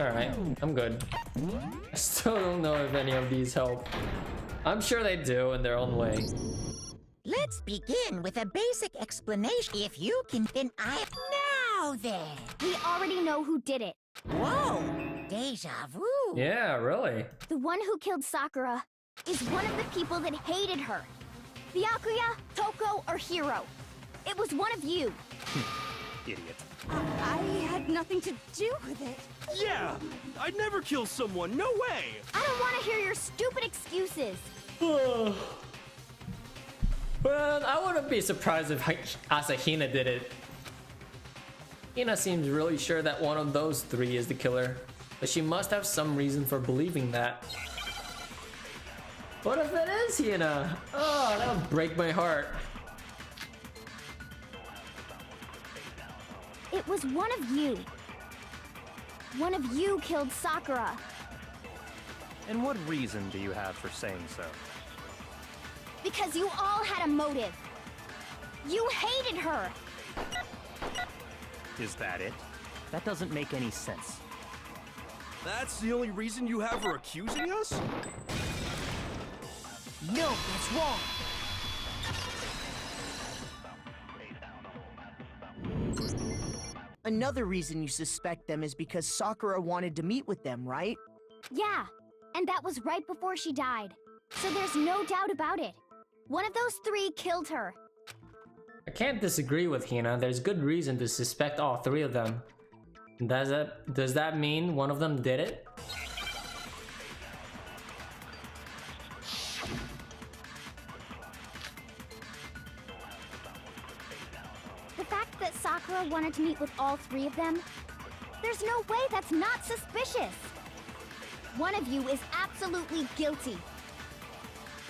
Alright, I'm good. I still don't know if any of these help. I'm sure they do in their own way. Let's begin with a basic explanation. If you can, then I... Now then! We already know who did it. Whoa! Deja vu! Yeah, really? The one who killed Sakura is one of the people that hated her. Byakuya, Toko, or Hiro. It was one of you. Idiot. I had nothing to do with it. Yeah! I'd never kill someone, no way! I don't want to hear your stupid excuses. Well, I wouldn't be surprised if Asahina did it. Hina seems really sure that one of those three is the killer, but she must have some reason for believing that. What if it is Hina? Oh, that would break my heart. It was one of you. One of you killed Sakura. And what reason do you have for saying so? Because you all had a motive. You hated her. Is that it? That doesn't make any sense. That's the only reason you have her accusing us? No, that's wrong! Another reason you suspect them is because Sakura wanted to meet with them, right? Yeah, and that was right before she died. So there's no doubt about it. One of those three killed her. I can't disagree with Hina. There's good reason to suspect all three of them. Does that mean one of them did it? The fact that Sakura wanted to meet with all three of them, there's no way that's not suspicious. One of you is absolutely guilty.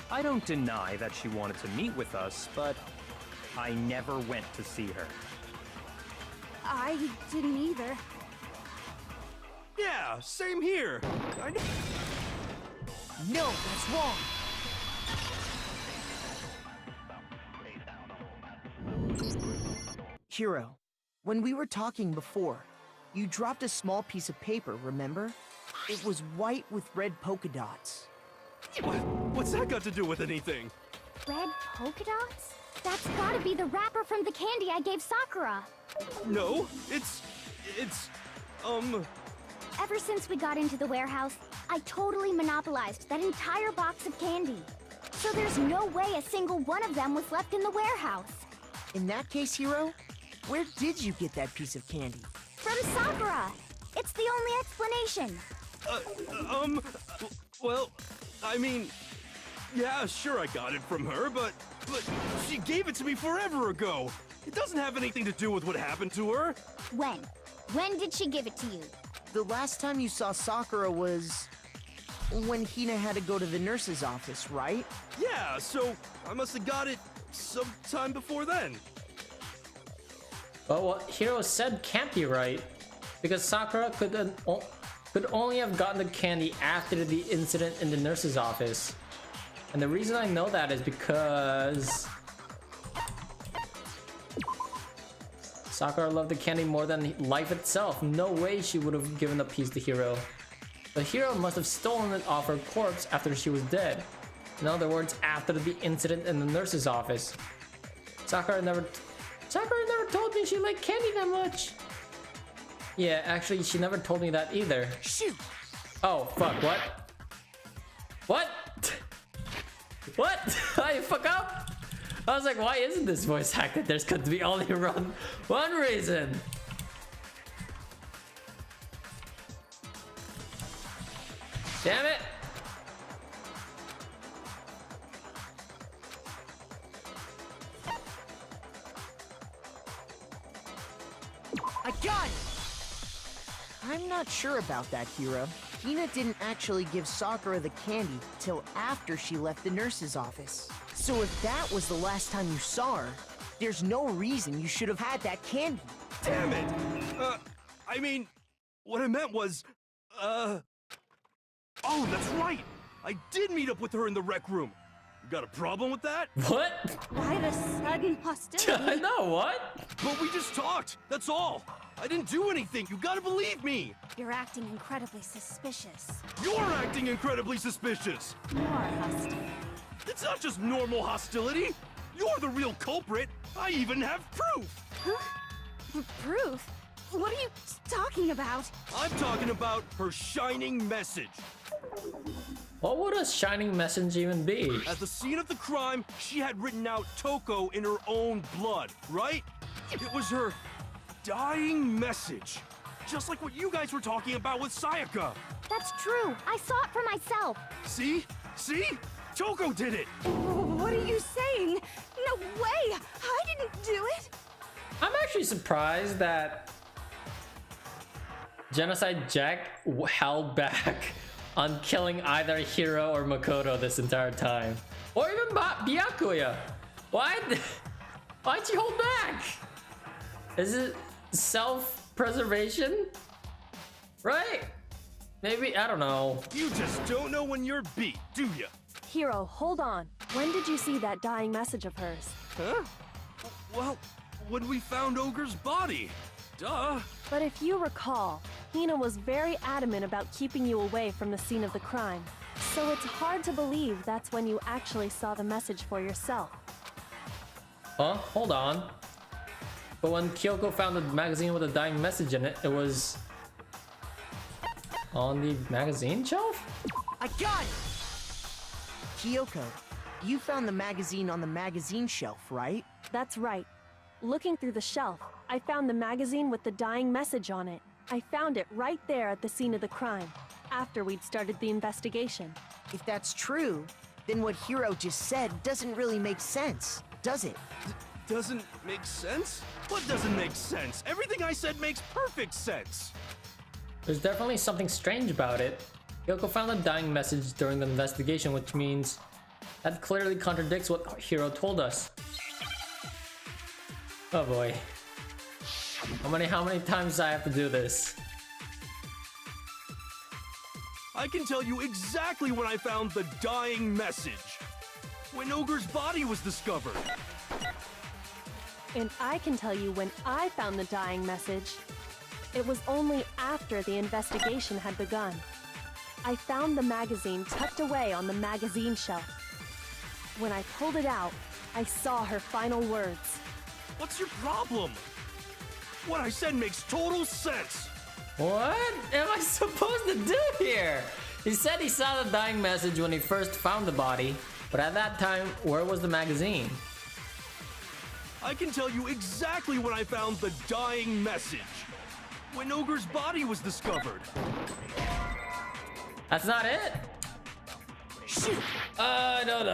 I don't deny that she wanted to meet with us, but I never went to see her. I didn't either. Yeah, same here. No, that's wrong! Hiro, when we were talking before, you dropped a small piece of paper, remember? It was white with red polka dots. What's that got to do with anything? Red polka dots? That's gotta be the wrapper from the candy I gave Sakura. No, it's... Ever since we got into the warehouse, I totally monopolized that entire box of candy. So there's no way a single one of them was left in the warehouse. In that case, Hiro, where did you get that piece of candy? From Sakura! It's the only explanation. Well, I mean... Yeah, sure I got it from her, but she gave it to me forever ago. It doesn't have anything to do with what happened to her. When? When did she give it to you? The last time you saw Sakura was... when Hina had to go to the nurse's office, right? Yeah, so I must have got it sometime before then. But what Hiro said can't be right, because Sakura could only have gotten the candy after the incident in the nurse's office. And the reason I know that is because Sakura loved the candy more than life itself. No way she would have given a piece to Hiro. But Hiro must have stolen it off her corpse after she was dead. In other words, after the incident in the nurse's office. Sakura never told me she liked candy that much. Yeah, actually, she never told me that either. Shoot! Oh, fuck, what? What? What? I fuck up? I was like, why isn't this voice acted? There's got to be only one reason. Damn it! I got it! I'm not sure about that, Hiro. Hina didn't actually give Sakura the candy till after she left the nurse's office. So if that was the last time you saw her, there's no reason you should have had that candy. Damn it! I mean, what I meant was, Oh, that's right! I did meet up with her in the rec room. You got a problem with that? What? Why the sudden hostility? I know, what? But we just talked, that's all. I didn't do anything. You gotta believe me. You're acting incredibly suspicious. You're acting incredibly suspicious. You are hostile. It's not just normal hostility. You're the real culprit. I even have proof. Huh? Proof? What are you talking about? I'm talking about her shining message. What would a shining message even be? At the scene of the crime, she had written out Toko in her own blood, right? It was her dying message. Just like what you guys were talking about with Sayaka. That's true. I saw it for myself. See? See? Toko did it! What are you saying? No way! I didn't do it! I'm actually surprised that Genocide Jack held back on killing either Hiro or Makoto this entire time. Or even Byakuya. Why'd you hold back? Is it self-preservation? Right? Maybe, I don't know. You just don't know when you're beat, do ya? Hiro, hold on. When did you see that dying message of hers? Huh? Well, when we found Ogre's body. Duh. But if you recall, Hina was very adamant about keeping you away from the scene of the crime. So it's hard to believe that's when you actually saw the message for yourself. Huh? Hold on. But when Kyoko found the magazine with a dying message in it, it was on the magazine shelf? I got it! Kyoko, you found the magazine on the magazine shelf, right? That's right. Looking through the shelf, I found the magazine with the dying message on it. I found it right there at the scene of the crime, after we'd started the investigation. If that's true, then what Hiro just said doesn't really make sense, does it? Doesn't make sense? What doesn't make sense? Everything I said makes perfect sense. There's definitely something strange about it. Kyoko found a dying message during the investigation, which means that clearly contradicts what Hiro told us. Oh boy. How many times do I have to do this? I can tell you exactly when I found the dying message. When Ogre's body was discovered. And I can tell you when I found the dying message. It was only after the investigation had begun. I found the magazine tucked away on the magazine shelf. When I pulled it out, I saw her final words. What's your problem? What I said makes total sense. What am I supposed to do here? He said he saw the dying message when he first found the body, but at that time, where was the magazine? I can tell you exactly when I found the dying message. When Ogre's body was discovered. That's not it? Shoot! I don't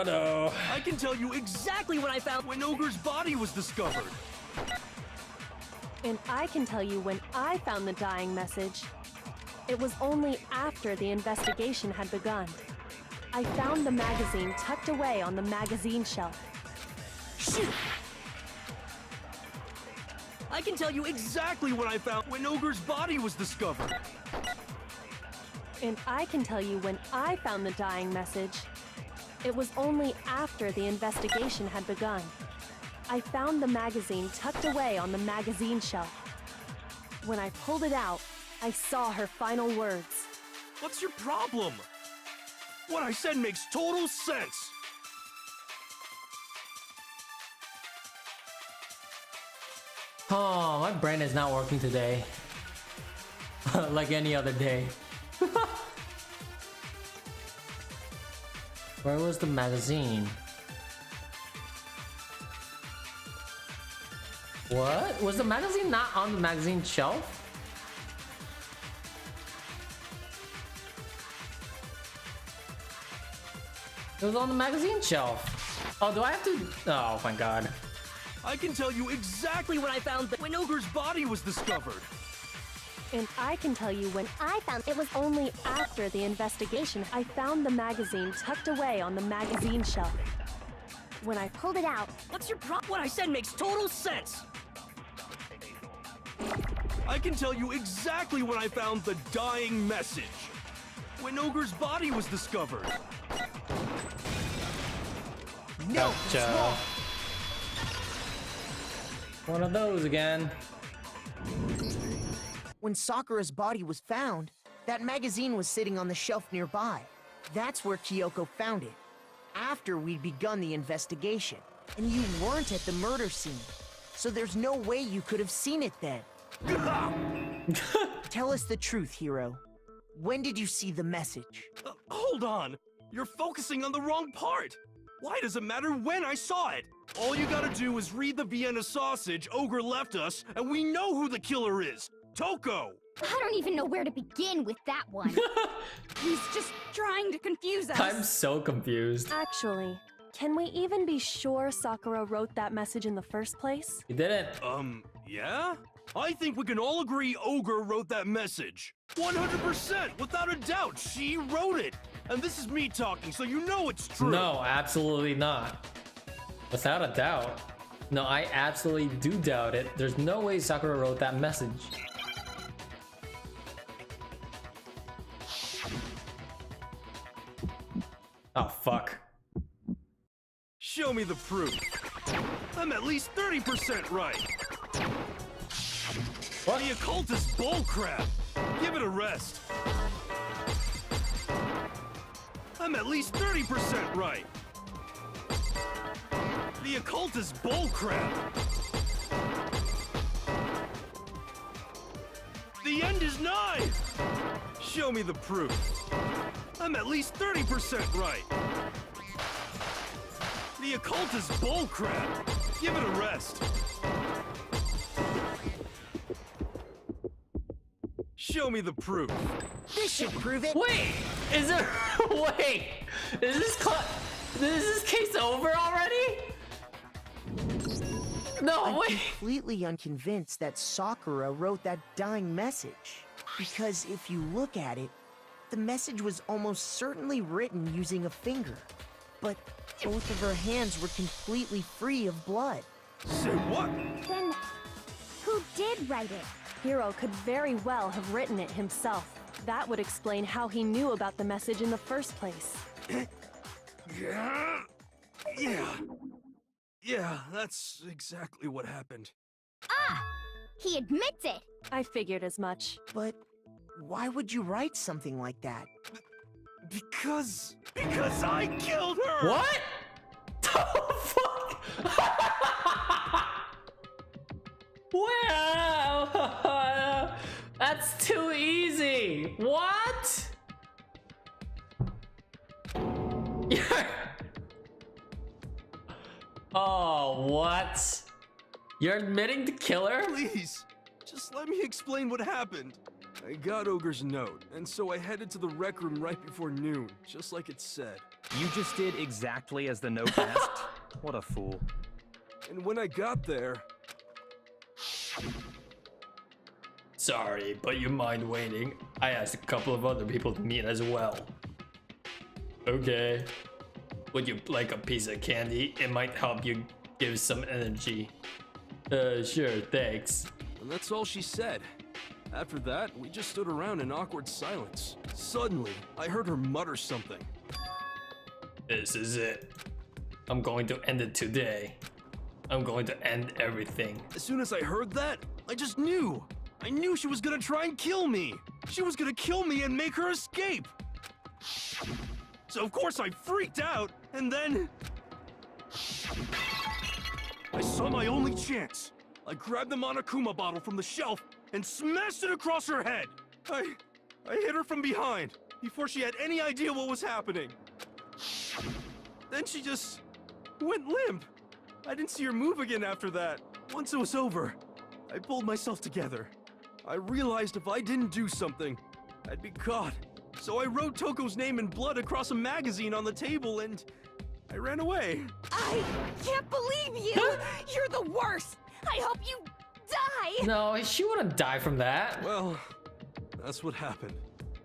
know. I can tell you exactly when I found when Ogre's body was discovered. And I can tell you when I found the dying message. It was only after the investigation had begun. I found the magazine tucked away on the magazine shelf. Shoot! I can tell you exactly when I found when Ogre's body was discovered. And I can tell you when I found the dying message. It was only after the investigation had begun. I found the magazine tucked away on the magazine shelf. When I pulled it out, I saw her final words. What's your problem? What I said makes total sense. Oh, my brain is not working today. Like any other day. Where was the magazine? What? Was the magazine not on the magazine shelf? It was on the magazine shelf. Oh, do I have to? Oh my god. I can tell you exactly when I found when Ogre's body was discovered. And I can tell you when I found it was only after the investigation. I found the magazine tucked away on the magazine shelf. When I pulled it out, What's your problem? What I said makes total sense. I can tell you exactly when I found the dying message. When Ogre's body was discovered. No, it's Gotcha. wrong. One of those again. When Sakura's body was found, that magazine was sitting on the shelf nearby. That's where Kyoko found it, after we'd begun the investigation. And you weren't at the murder scene, so there's no way you could have seen it then. Tell us the truth, Hiro. When did you see the message? Hold on! You're focusing on the wrong part! Why does it matter when I saw it? All you gotta do is read the Vienna sausage Ogre left us, and we know who the killer is! Toko! I don't even know where to begin with that one. He's just trying to confuse us. I'm so confused. Actually, can we even be sure Sakura wrote that message in the first place? You didn't. Yeah? I think we can all agree Ogre wrote that message. 100%, without a doubt, she wrote it. And this is me talking, so you know it's true. No, absolutely not. Without a doubt. No, I absolutely do doubt it. There's no way Sakura wrote that message. Oh, fuck. Show me the proof. I'm at least 30% right. What? The occult is bullcrap. Give it a rest. I'm at least 30% right. The occult is bullcrap. The end is nigh. Show me the proof. I'm at least 30% right. The occult is bullcrap. Give it a rest. Show me the proof. This should prove it. Wait! Is there... Wait! Is this case over already? No, I'm wait! completely unconvinced that Sakura wrote that dying message. Because if you look at it, the message was almost certainly written using a finger. But both of her hands were completely free of blood. Say what? Then, who did write it? Hiro could very well have written it himself. That would explain how he knew about the message in the first place. Yeah, that's exactly what happened. Ah! He admits it! I figured as much. But why would you write something like that? Because I killed her! What? The fuck? Wow! That's too easy! What? Oh, what? You're admitting to kill her? Please, just let me explain what happened. I got Ogre's note, and so I headed to the rec room right before noon, just like it said. You just did exactly as the note asked? What a fool. And when I got there... Sorry, but you mind waiting? I asked a couple of other people to meet as well. Okay. Would you like a piece of candy? It might help you give some energy. Sure, thanks. And that's all she said. After that, we just stood around in awkward silence. Suddenly, I heard her mutter something. This is it. I'm going to end it today. I'm going to end everything. As soon as I heard that, I just knew. I knew she was gonna try and kill me. She was gonna kill me and make her escape. So of course I freaked out, and then... I saw my only chance. I grabbed the Monokuma bottle from the shelf and smashed it across her head. I hit her from behind, before she had any idea what was happening. Then she just went limp. I didn't see her move again after that. Once it was over, I pulled myself together. I realized if I didn't do something, I'd be caught. So I wrote Toko's name in blood across a magazine on the table and I ran away. I can't believe you! You're the worst! I hope you die! No, she wouldn't die from that. Well, that's what happened.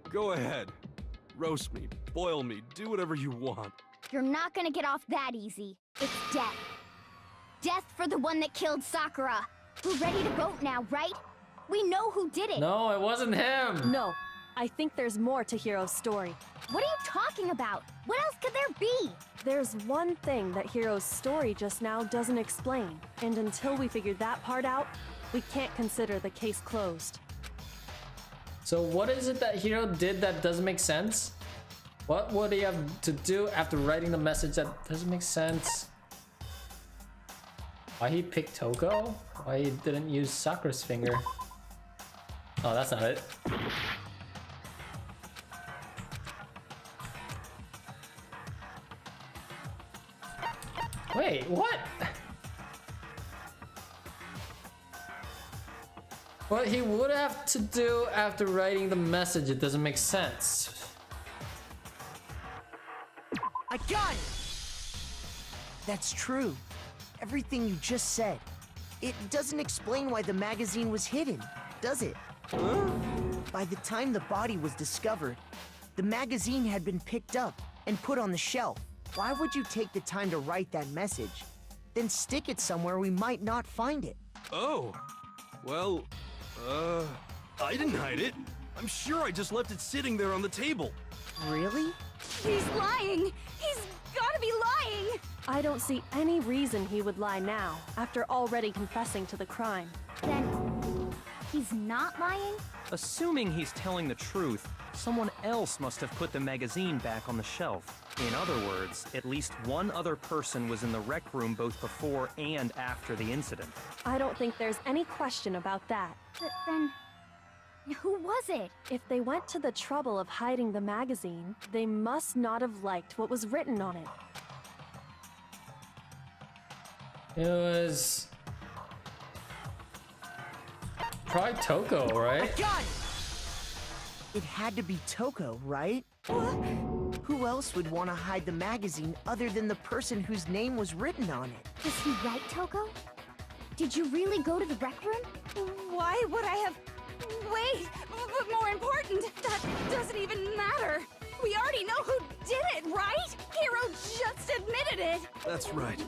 Go ahead. Roast me, boil me, do whatever you want. You're not gonna get off that easy. It's death. Death for the one that killed Sakura. We're ready to vote now, right? We know who did it. No, it wasn't him. No, I think there's more to Hiro's story. What are you talking about? What else could there be? There's one thing that Hiro's story just now doesn't explain, and until we figure that part out, We can't consider the case closed. So what is it that Hiro did that doesn't make sense? What would he have to do after writing the message that doesn't make sense? Why he picked Toko? Why he didn't use Sakura's finger? Oh, that's not it. Wait, what? What he would have to do after writing the message, it doesn't make sense. I got it! That's true. Everything you just said. It doesn't explain why the magazine was hidden, does it? By the time the body was discovered, the magazine had been picked up and put on the shelf. Why would you take the time to write that message, then stick it somewhere we might not find it? Oh, well, I didn't hide it. I'm sure I just left it sitting there on the table. Really? He's lying! He's gotta be lying! I don't see any reason he would lie now, after already confessing to the crime. Then he's not lying? Assuming he's telling the truth, someone else must have put the magazine back on the shelf. In other words, at least one other person was in the rec room both before and after the incident. I don't think there's any question about that. But then, who was it? If they went to the trouble of hiding the magazine, they must not have liked what was written on it. It was probably Toko, I right? got it! It had to be Toko, right? Who else would want to hide the magazine other than the person whose name was written on it? Does he write Toko? Did you really go to the rec room? Why would I have... Wait, but more important, that doesn't even matter. We already know who did it, right? Hiro just admitted it. That's right.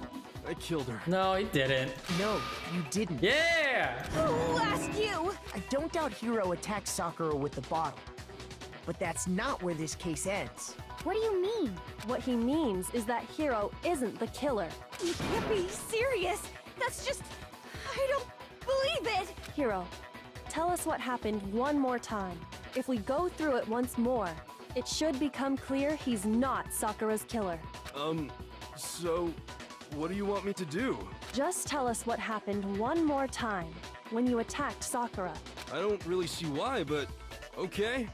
I killed her. No, he didn't. No, you didn't. Yeah! Who asked you? I don't doubt Hiro attacked Sakura with the bottle. But that's not where this case ends. What do you mean? What he means is that Hiro isn't the killer. You can't be serious. That's just... I don't believe it. Hiro, tell us what happened one more time. If we go through it once more, it should become clear he's not Sakura's killer. So, what do you want me to do? Just tell us what happened one more time when you attacked Sakura. I don't really see why, but okay.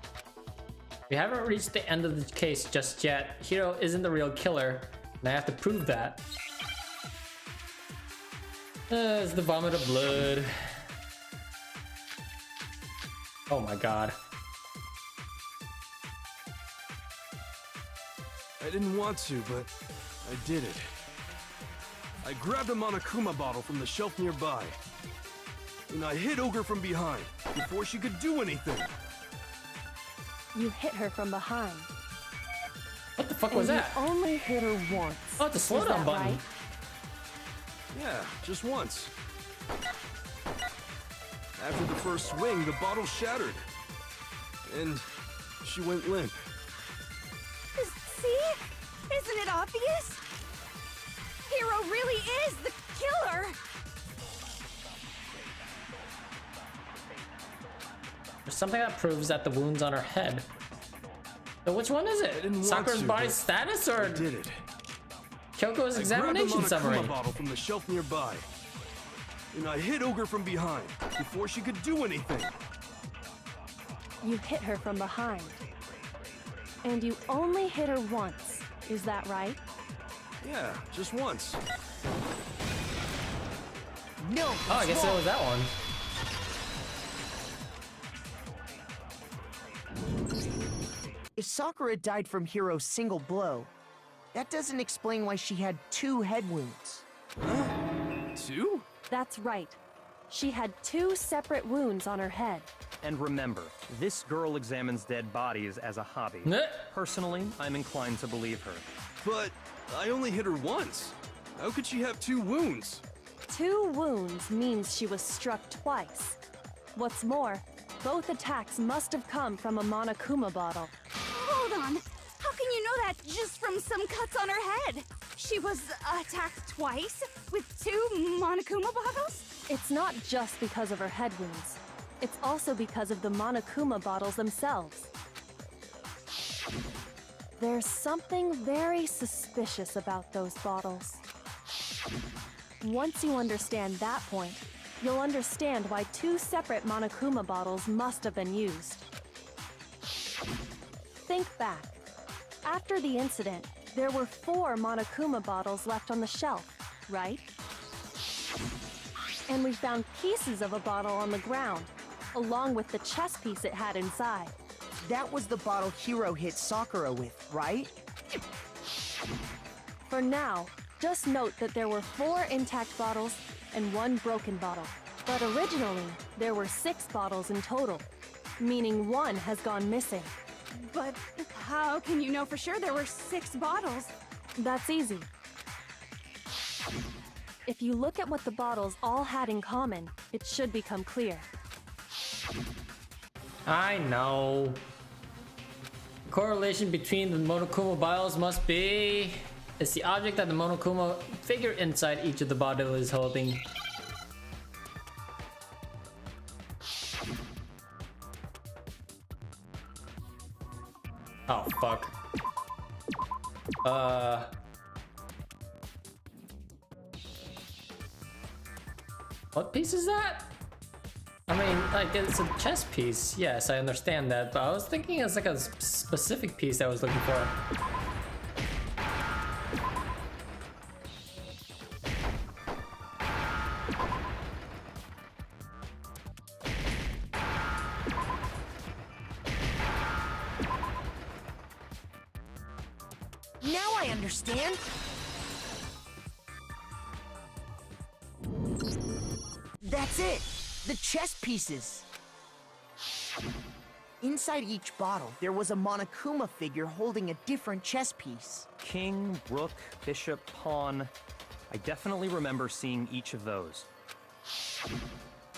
We haven't reached the end of the case just yet. Hiro isn't the real killer, and I have to prove that. It's the vomit of blood. Oh my god. I didn't want to, but I did it. I grabbed a Monokuma bottle from the shelf nearby, and I hit Ogre from behind before she could do anything. You hit her from behind. What the fuck was And that? You only hit her once. Oh, it's a Is slowdown that button. right? Yeah, just once. After the first swing, the bottle shattered, and she went limp. See? Isn't it obvious? Hiro really is the killer! There's something that proves that the wound's on her head. So which one is I it? didn't want Sakura's to, body but status I or did it. Kyoko's examination I grabbed a summary? Monokuma bottle from the shelf nearby, and I hit Ogre from behind before she could do anything. You hit her from behind. And you only hit her once. Is that right? Yeah, just once. No! Oh, I guess it was that one. If Sakura died from Hiro's single blow, that doesn't explain why she had 2 head wounds. Two? That's right. She had 2 separate wounds on her head. And remember, this girl examines dead bodies as a hobby. Meh. Personally, I'm inclined to believe her. But I only hit her once. How could she have 2 wounds? 2 wounds means she was struck twice. What's more, both attacks must have come from a Monokuma bottle. Hold on. How can you know that just from some cuts on her head? She was attacked twice with 2 Monokuma bottles? It's not just because of her head wounds. It's also because of the Monokuma bottles themselves. There's something very suspicious about those bottles. Once you understand that point, you'll understand why 2 separate Monokuma bottles must have been used. Think back. After the incident, there were 4 Monokuma bottles left on the shelf, right? And we found pieces of a bottle on the ground, along with the chess piece it had inside. That was the bottle Hiro hit Sakura with, right? For now, just note that there were 4 intact bottles and 1 broken bottle. But originally, there were 6 bottles in total, meaning 1 has gone missing. But how can you know for sure there were 6 bottles? That's easy. If you look at what the bottles all had in common, it should become clear. I know. The correlation between the Monokuma bottles must be... It's the object that the Monokuma figure inside each of the bottle is holding. Oh, fuck. What piece is that? I mean, like, it's a chess piece. Yes, I understand that, but I was thinking it's like a specific piece I was looking for. Now I understand. That's it! The chess pieces! Inside each bottle, there was a Monokuma figure holding a different chess piece. King, rook, bishop, pawn. I definitely remember seeing each of those.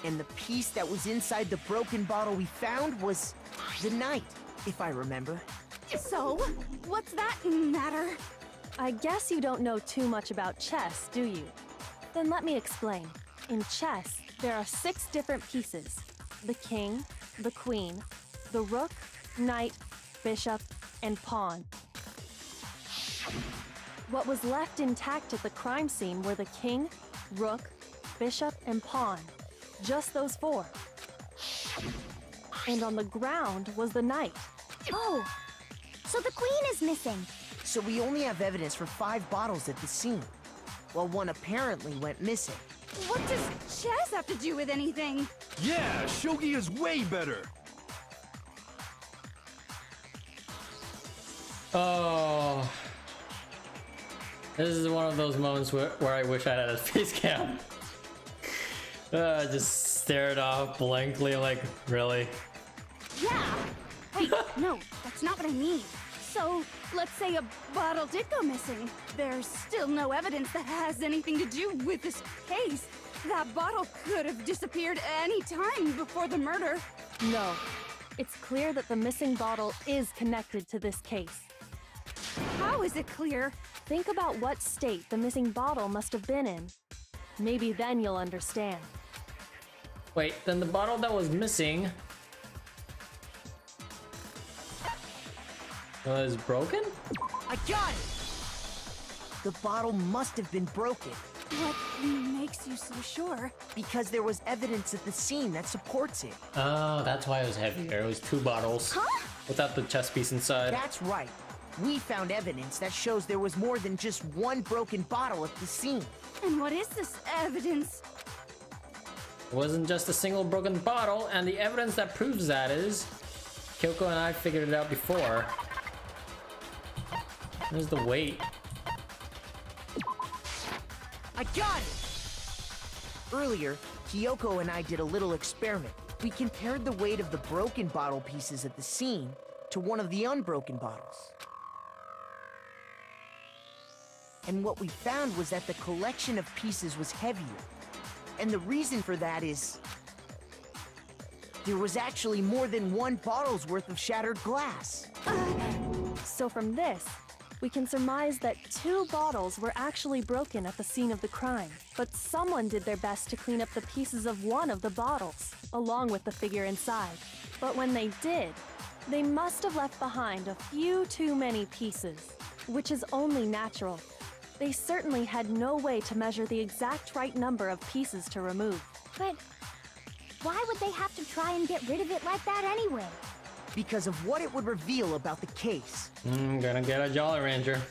And the piece that was inside the broken bottle we found was the knight, if I remember. So, what's that matter? I guess you don't know too much about chess, do you? Then let me explain. In chess, there are 6 different pieces. The king, the queen, the rook, knight, bishop, and pawn. What was left intact at the crime scene were the king, rook, bishop, and pawn. Just those 4. And on the ground was the knight. Oh, so the queen is missing. So we only have evidence for 5 bottles at the scene, while 1 apparently went missing. What does chess have to do with anything? Yeah, shogi is way better. Oh. This is one of those moments where I wish I had a face cam. Just stared off blankly, like, really? Yeah. Wait, no, that's not what I mean. So, let's say a bottle did go missing. There's still no evidence that has anything to do with this case. That bottle could have disappeared any time before the murder. No. It's clear that the missing bottle is connected to this case. How is it clear? Think about what state the missing bottle must have been in. Maybe then you'll understand. Wait, then the bottle that was missing was broken? I got it! The bottle must have been broken. What makes you so sure? Because there was evidence at the scene that supports it. Oh, that's why it was heavier. It was 2 bottles. Huh? Without the chess piece inside. That's right. We found evidence that shows there was more than just 1 broken bottle at the scene. And what is this evidence? It wasn't just a single broken bottle, and the evidence that proves that is... Kyoko and I figured it out before. There's the weight. I got it! Earlier, Kyoko and I did a little experiment. We compared the weight of the broken bottle pieces at the scene to one of the unbroken bottles. And what we found was that the collection of pieces was heavier. And the reason for that is... there was actually more than 1 bottle's worth of shattered glass. So from this, we can surmise that 2 bottles were actually broken at the scene of the crime. But someone did their best to clean up the pieces of one of the bottles, along with the figure inside. But when they did, they must have left behind a few too many pieces, which is only natural. They certainly had no way to measure the exact right number of pieces to remove. But why would they have to try and get rid of it like that anyway? Because of what it would reveal about the case. Gonna get a Jolly Rancher.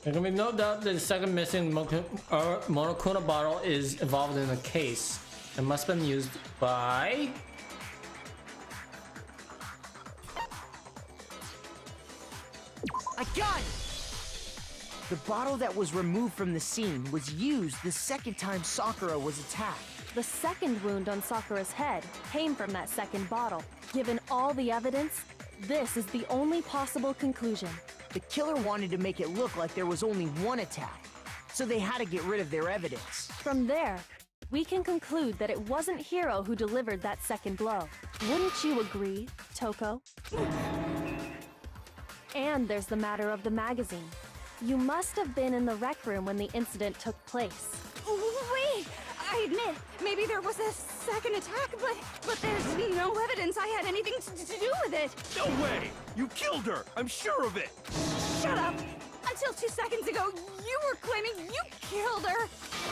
There can be no doubt that the second missing Monokuma bottle is involved in the case. It must have been used by... I got it! The bottle that was removed from the scene was used the second time Sakura was attacked. The second wound on Sakura's head came from that second bottle. Given all the evidence, this is the only possible conclusion. The killer wanted to make it look like there was only one attack, so they had to get rid of their evidence. From there, we can conclude that it wasn't Hiro who delivered that second blow. Wouldn't you agree, Toko? And there's the matter of the magazine. You must have been in the rec room when the incident took place. Wait! I admit, maybe there was a second attack, but there's no evidence I had anything to do with it. No way! You killed her! I'm sure of it! Shut up! Until 2 seconds ago, you were claiming you killed her.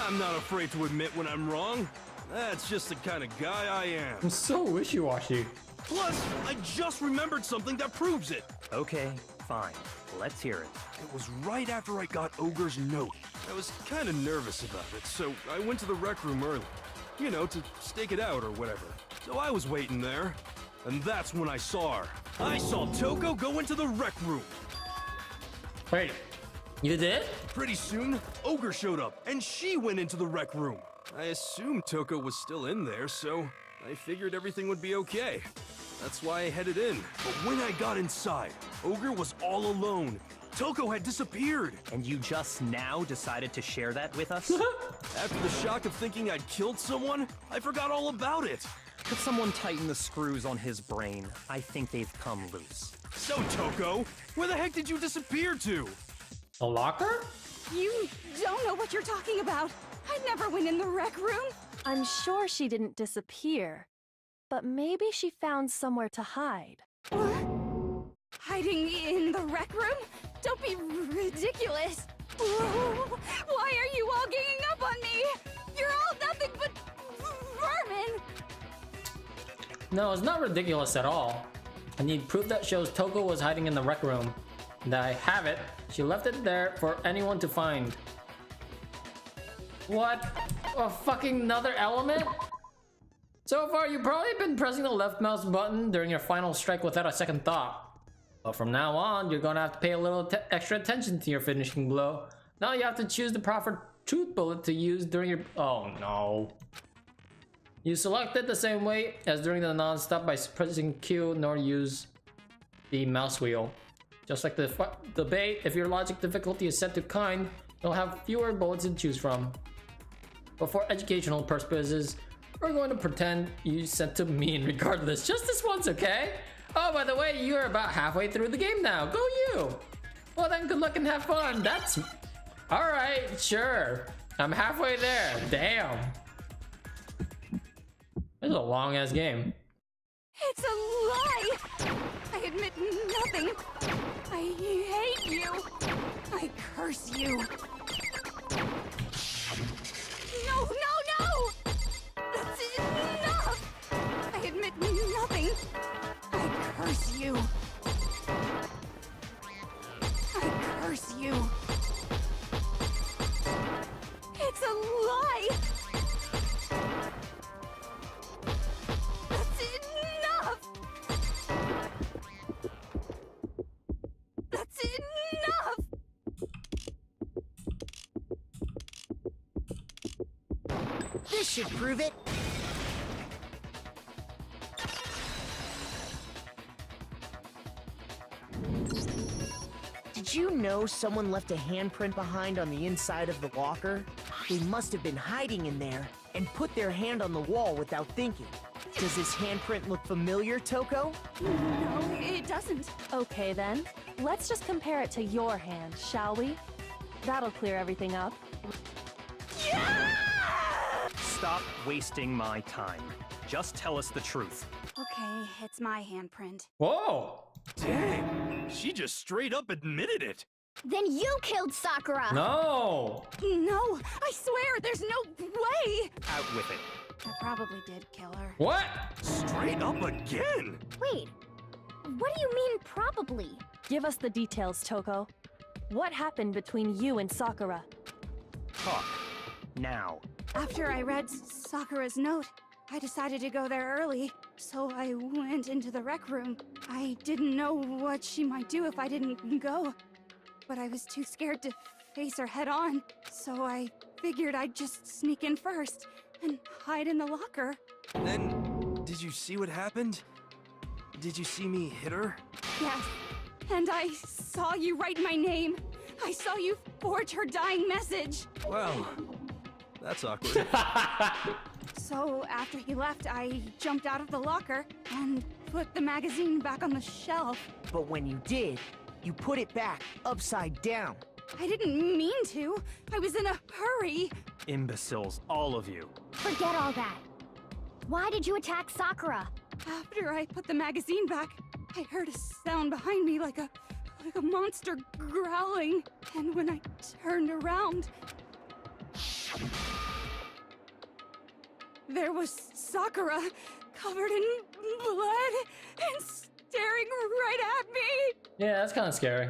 I'm not afraid to admit when I'm wrong. That's just the kind of guy I am. I'm so wishy-washy. Plus, I just remembered something that proves it. Okay, fine. Let's hear it. It was right after I got Ogre's note. I was kind of nervous about it, so I went to the rec room early. You know, to stake it out or whatever. So I was waiting there, and that's when I saw her. I saw Toko go into the rec room. Wait, you did? Pretty soon, Ogre showed up, and she went into the rec room. I assumed Toko was still in there, so I figured everything would be okay. That's why I headed in. But when I got inside, Ogre was all alone. Toko had disappeared. And you just now decided to share that with us? After the shock of thinking I'd killed someone, I forgot all about it. Could someone tighten the screws on his brain? I think they've come loose. So, Toko, where the heck did you disappear to? A locker? You don't know what you're talking about. I never went in the rec room. I'm sure she didn't disappear, but maybe she found somewhere to hide. What? Hiding in the rec room? Don't be ridiculous. Why are you all ganging up on me? You're all nothing but vermin. No, it's not ridiculous at all. I need proof that shows Toko was hiding in the rec room. And I have it. She left it there for anyone to find. What? A fucking another element? So far, you've probably been pressing the left mouse button during your final strike without a second thought. But from now on, you're gonna have to pay a little extra attention to your finishing blow. Now you have to choose the proper truth bullet to use during your... Oh no. You select it the same way as during the non-stop by pressing Q, nor use the mouse wheel. Just like the debate, if your logic difficulty is set to kind, you'll have fewer bullets to choose from. But for educational purposes, we're going to pretend you sent to mean regardless. Just this once, okay? Oh, by the way, you're about halfway through the game now. Go you! Well then, good luck and have fun. That's... Alright, sure. I'm halfway there. Damn. This is a long-ass game. It's a lie! I admit nothing. I hate you. I curse you. No, no, no! That's enough! I admit nothing. I curse you. I curse you. It's a lie! That's enough! That's enough! This should prove it. Did you know someone left a handprint behind on the inside of the locker? They must have been hiding in there and put their hand on the wall without thinking. Does his handprint look familiar, Toko? No, it doesn't. Okay then, let's just compare it to your hand, shall we? That'll clear everything up. Stop wasting my time. Just tell us the truth. Okay, it's my handprint. Whoa! Dang, she just straight up admitted it. Then you killed Sakura! No! No, I swear, there's no way! Out with it. I probably did kill her. What? Straight up again? Wait, what do you mean probably? Give us the details, Toko. What happened between you and Sakura? Talk. Now. After I read Sakura's note, I decided to go there early, so I went into the rec room. I didn't know what she might do if I didn't go, but I was too scared to face her head on, so I figured I'd just sneak in first and hide in the locker. Then, did you see what happened? Did you see me hit her? Yes, and I saw you write my name. I saw you forge her dying message. Well, that's awkward. So after he left, I jumped out of the locker and put the magazine back on the shelf. But when you did, you put it back upside down. I didn't mean to. I was in a hurry. Imbeciles, all of you. Forget all that. Why did you attack Sakura? After I put the magazine back, I heard a sound behind me like a monster growling. And when I turned around, there was Sakura, covered in blood and staring right at me. Yeah, that's kind of scary.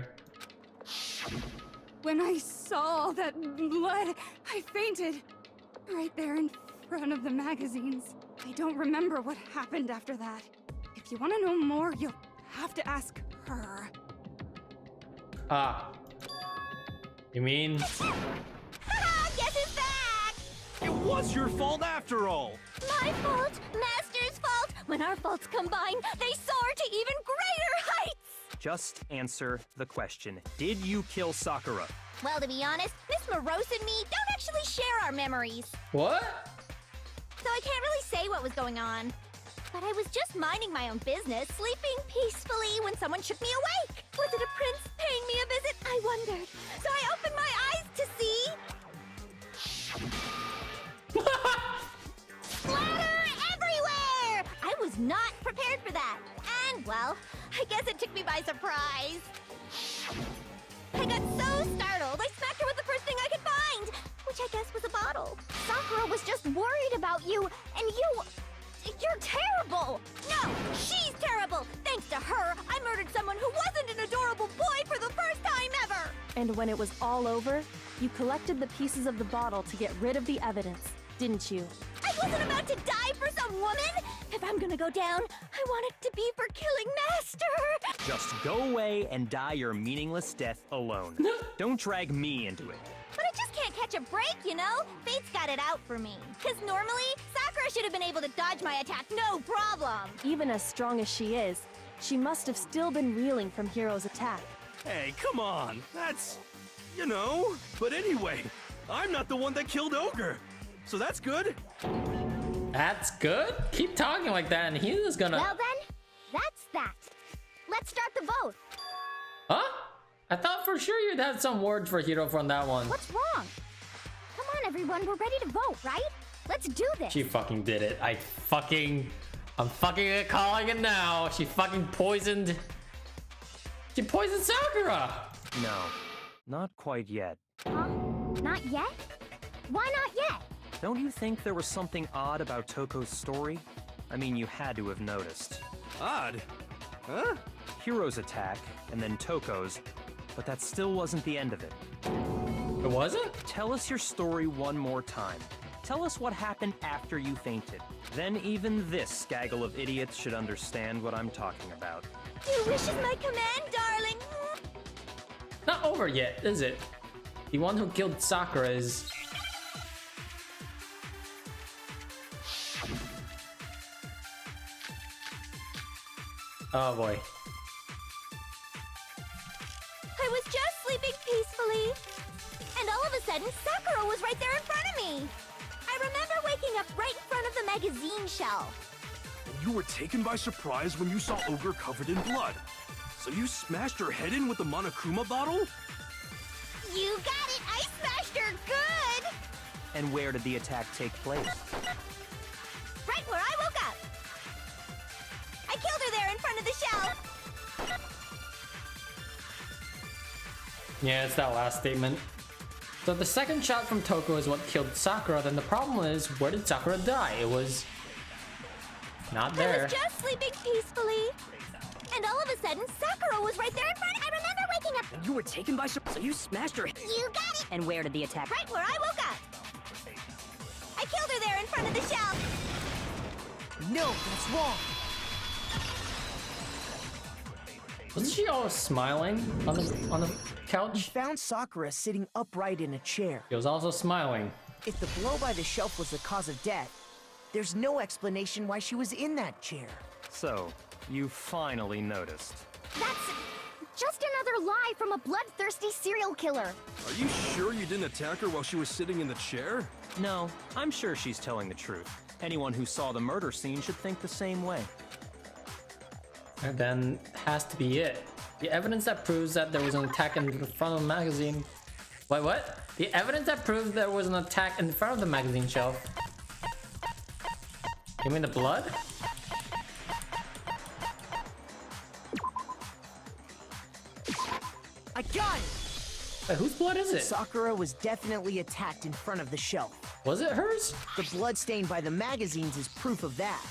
When I saw all that blood, I fainted. Right there in front of the magazines. I don't remember what happened after that. If you want to know more, you'll have to ask her. Ah. You mean? Guess who's back? It was your fault after all. My fault, Master's fault. When our faults combine, they soar to even greater heights. Just answer the question. Did you kill Sakura? Well, to be honest, Miss Morose and me don't actually share our memories. What? So I can't really say what was going on. But I was just minding my own business, sleeping peacefully when someone shook me awake. Was it a prince paying me a visit? I wondered. So I opened my eyes to see... Splatter everywhere! I was not prepared for that. And, well, I guess it took me by surprise. I got so startled, I smacked her with the first thing I could find, which I guess was a bottle. Sakura was just worried about you, and you're terrible. No, she's terrible. Thanks to her, I murdered someone who wasn't an adorable boy for the first time ever. And when it was all over, you collected the pieces of the bottle to get rid of the evidence, didn't you? I wasn't about to die for some woman. If I'm gonna go down, I want it to be for killing Master. Just go away and die your meaningless death alone. Don't drag me into it. But I just can't catch a break, you know? Fate's got it out for me. Because normally, Sakura should have been able to dodge my attack, no problem. Even as strong as she is, she must have still been reeling from Hiro's attack. Hey, come on. That's... you know. But anyway, I'm not the one that killed Ogre. So that's good. That's good? Keep talking like that and he's gonna... Well then, that's that. Let's start the vote. Huh? I thought for sure you'd have some words for Hiro from that one. What's wrong? Come on, everyone, we're ready to vote, right? Let's do this. She fucking did it. I'm fucking calling it now. She fucking poisoned... She poisoned Sakura! No, not quite yet. Huh? Not yet? Why not yet? Don't you think there was something odd about Toko's story? I mean, you had to have noticed. Odd. Huh? Hiro's attack, and then Toko's, but that still wasn't the end of it. It wasn't? Tell us your story one more time. Tell us what happened after you fainted. Then even this gaggle of idiots should understand what I'm talking about. Your wish is my command, darling. Not over yet, is it? The one who killed Sakura is... Oh boy. I was just sleeping peacefully. And all of a sudden, Sakura was right there in front of me. I remember waking up right in front of the magazine shelf. You were taken by surprise when you saw Ogre covered in blood. So you smashed her head in with the Monokuma bottle? You got it! I smashed her good! And where did the attack take place? Right where I woke up! I killed her there in front of the shelf! Yeah, it's that last statement. So the second shot from Toko is what killed Sakura, then the problem is, where did Sakura die? It was not I there. was just sleeping peacefully. And all of a sudden, Sakura was right there in front. I remember waking up. You were taken by surprise, so you smashed her. You got it! And where did the attack? Right where I woke up. I killed her there in front of the shelf. No, that's wrong. Wasn't she always smiling on the We couch? found Sakura sitting upright in a chair. She was also smiling. If the blow by the shelf was the cause of death, there's no explanation why she was in that chair. So, you finally noticed. That's just another lie from a bloodthirsty serial killer. Are you sure you didn't attack her while she was sitting in the chair? No, I'm sure she's telling the truth. Anyone who saw the murder scene should think the same way. And then has to be it. The evidence that proves that there was an attack in the front of the magazine. Wait, what? The evidence that proves there was an attack in front of the magazine shelf. You mean the blood? I got it! Wait, whose blood is it? Sakura was definitely attacked in front of the shelf. Was it hers? The blood stain by the magazines is proof of that.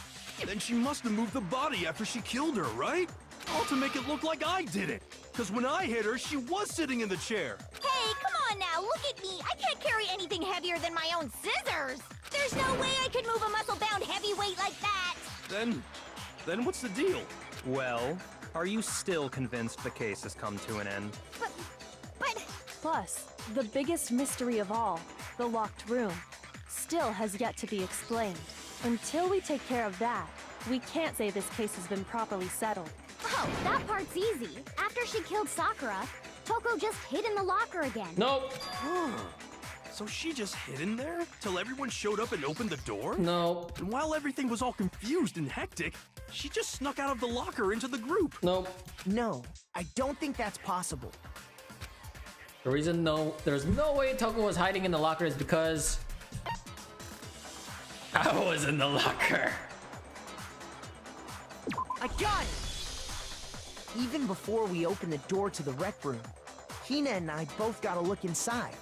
Then she must have moved the body after she killed her, right? All to make it look like I did it. Because when I hit her, she was sitting in the chair. Hey, come on now, look at me. I can't carry anything heavier than my own scissors. There's no way I could move a muscle-bound heavyweight like that. Then what's the deal? Well, are you still convinced the case has come to an end? But... Plus, the biggest mystery of all, the locked room, still has yet to be explained. Until we take care of that, we can't say this case has been properly settled. Oh, that part's easy. After she killed Sakura, Toko just hid in the locker again. Nope. So she just hid in there till everyone showed up and opened the door? Nope. And while everything was all confused and hectic, she just snuck out of the locker into the group. Nope. No, I don't think that's possible. The reason there's no way Toko was hiding in the locker is because I was in the locker. I got it! Even before we opened the door to the rec room, Hina and I both got a look inside.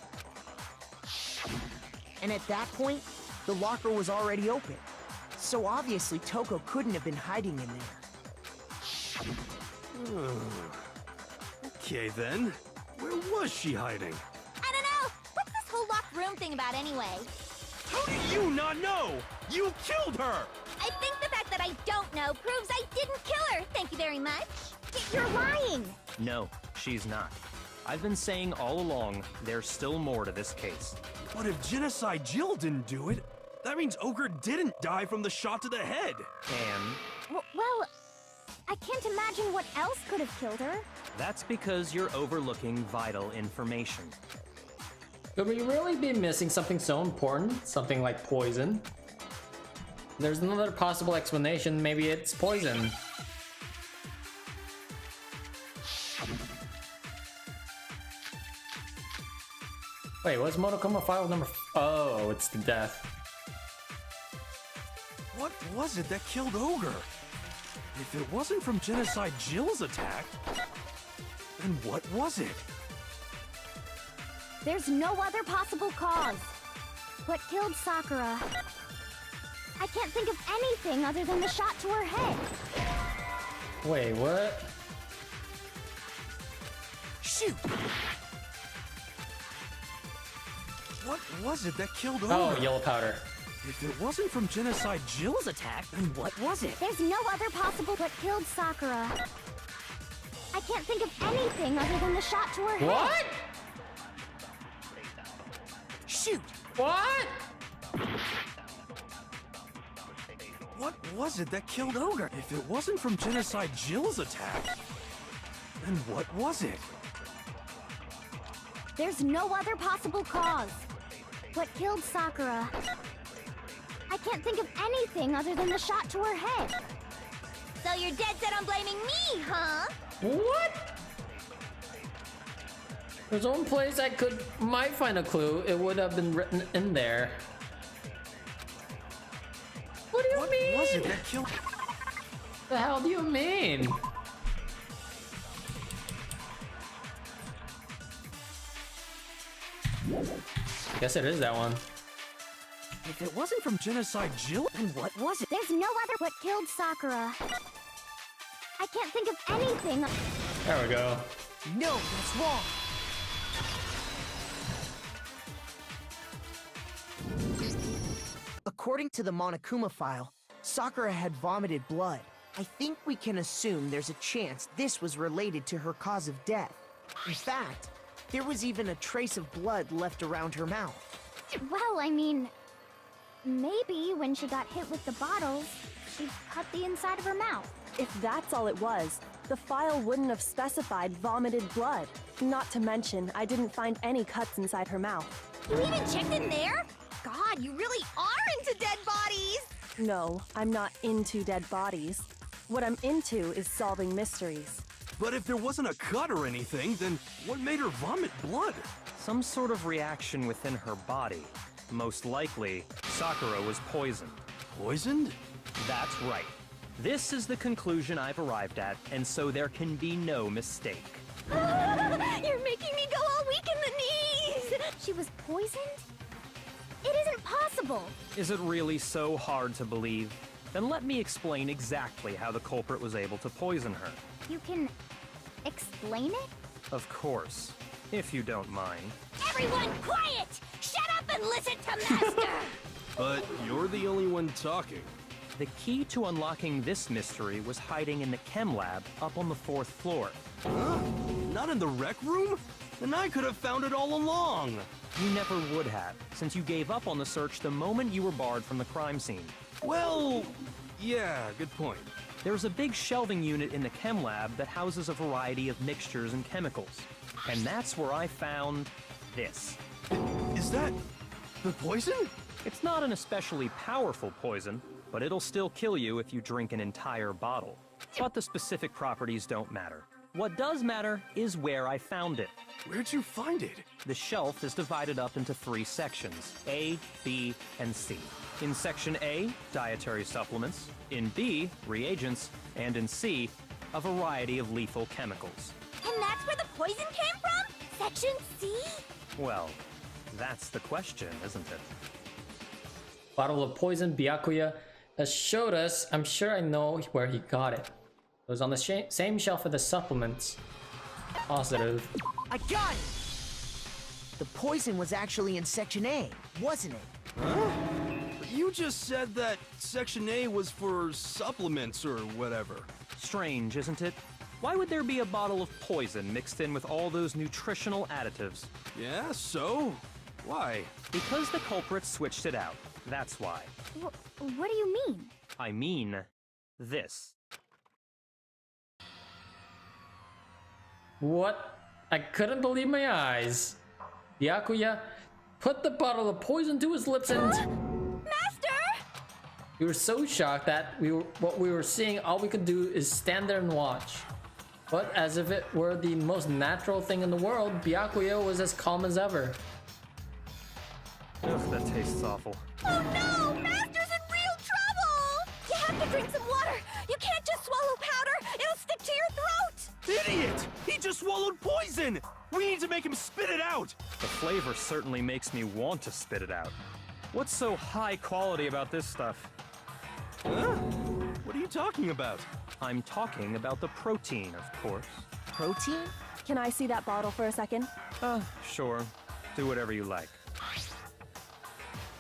And at that point, the locker was already open. So obviously Toko couldn't have been hiding in there. Okay then, where was she hiding? I don't know. What's this whole locked room thing about anyway? How do you not know? You killed her! I think the fact that I don't know proves I didn't kill her. Thank you very much. You're lying. No, she's not. I've been saying all along, there's still more to this case. But if Genocide Jill didn't do it, that means Ogre didn't die from the shot to the head. And Well, I can't imagine what else could have killed her. that's because you're overlooking vital information. Could we really be missing something so important? Something like poison? There's another possible explanation. Maybe it's poison. Wait, what's Monokuma file number? Oh, it's the death. What was it that killed Ogre? If it wasn't from Genocide Jill's attack, then what was it? There's no other possible cause. What killed Sakura? I can't think of anything other than the shot to her head. Wait, what? Shoot! What was it that killed Ogre? Oh, yellow powder. If it wasn't from Genocide Jill's attack, Then what was it? There's no other possible what killed Sakura. I can't think of anything other than the shot to her head. What? Shoot! What? what was it that killed Ogre? If it wasn't from Genocide Jill's attack, then what was it? There's no other possible cause. What killed Sakura? I can't think of anything other than the shot to her head. So you're dead set on blaming me, huh? What? There's one place I might find a clue. It would have been written in there. What do you mean? Was it that killed? The hell do you mean? Guess it is that one. If it wasn't from Genocide Jill? then what was it? There's no other what killed Sakura. I can't think of anything. There we go. No, that's wrong. According to the Monokuma file, Sakura had vomited blood. I think we can assume there's a chance this was related to her cause of death. In fact, there was even a trace of blood left around her mouth. Well, I mean, maybe when she got hit with the bottles, she cut the inside of her mouth. If that's all it was, the file wouldn't have specified vomited blood. Not to mention, I didn't find any cuts inside her mouth. You even checked in there? God, you really are into dead bodies! No, I'm not into dead bodies. What I'm into is solving mysteries. But if there wasn't a cut or anything, then what made her vomit blood? Some sort of reaction within her body. Most likely, Sakura was poisoned. Poisoned? That's right. This is the conclusion I've arrived at, and so there can be no mistake. You're making me go all weak in the knees! She was poisoned? It isn't possible. Is it really so hard to believe? Then let me explain exactly how the culprit was able to poison her. You can explain it? Of course, if you don't mind. Everyone quiet! Shut up and listen to Master! But you're the only one talking. The key to unlocking this mystery was hiding in the chem lab up on the 4th floor. Huh? Not in the rec room? Then I could have found it all along. You never would have, since you gave up on the search the moment you were barred from the crime scene. Well, yeah, good point. There's a big shelving unit in the chem lab that houses a variety of mixtures and chemicals. And that's where I found this. Is that the poison? It's not an especially powerful poison, but it'll still kill you if you drink an entire bottle. But the specific properties don't matter. What does matter is where I found it. Where'd you find it? The shelf is divided up into 3 sections, A, B, and C. In Section A, dietary supplements. In B, reagents. And in C, a variety of lethal chemicals. And that's where the poison came from? Section C? Well, that's the question, isn't it? Bottle of poison, Byakuya has showed us. I'm sure I know where he got it. It was on the same shelf with the supplements. Positive. I got it! The poison was actually in Section A, wasn't it? Huh? You just said that Section A was for supplements or whatever. Strange, isn't it? Why would there be a bottle of poison mixed in with all those nutritional additives? Yeah, so? Why? Because the culprit switched it out. That's why. What do you mean? I mean, this. What? I couldn't believe my eyes. Byakuya put the bottle of poison to his lips and... Master! We were so shocked that what we were seeing, all we could do is stand there and watch. But as if it were the most natural thing in the world, Byakuya was as calm as ever. Ugh, that tastes awful. Oh no! Master's in real trouble! You have to drink some water! You can't just swallow powder! It'll stick to your throat! Idiot! He just swallowed poison! We need to make him spit it out! The flavor certainly makes me want to spit it out. What's so high quality about this stuff? Huh? What are you talking about? I'm talking about the protein, of course. Protein? Can I see that bottle for a second? Sure. Do whatever you like.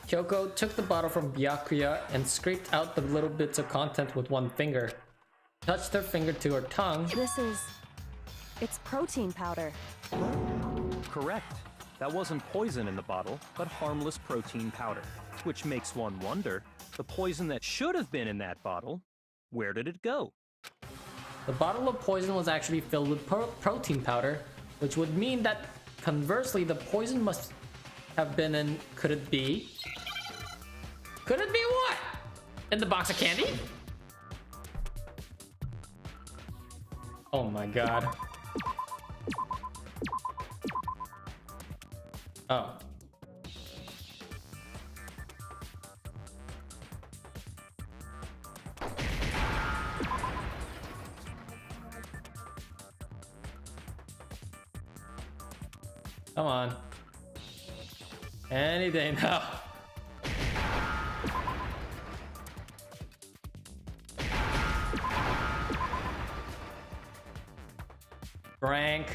Kyoko took the bottle from Byakuya and scraped out the little bits of content with one finger. Touched her finger to her tongue. It's protein powder. Correct. That wasn't poison in the bottle, but harmless protein powder. Which makes one wonder, the poison that should have been in that bottle, where did it go? The bottle of poison was actually filled with protein powder, which would mean that conversely the poison must have been in... Could it be what? In the box of candy? Oh my god. Oh. Come on. Any day now. Frank.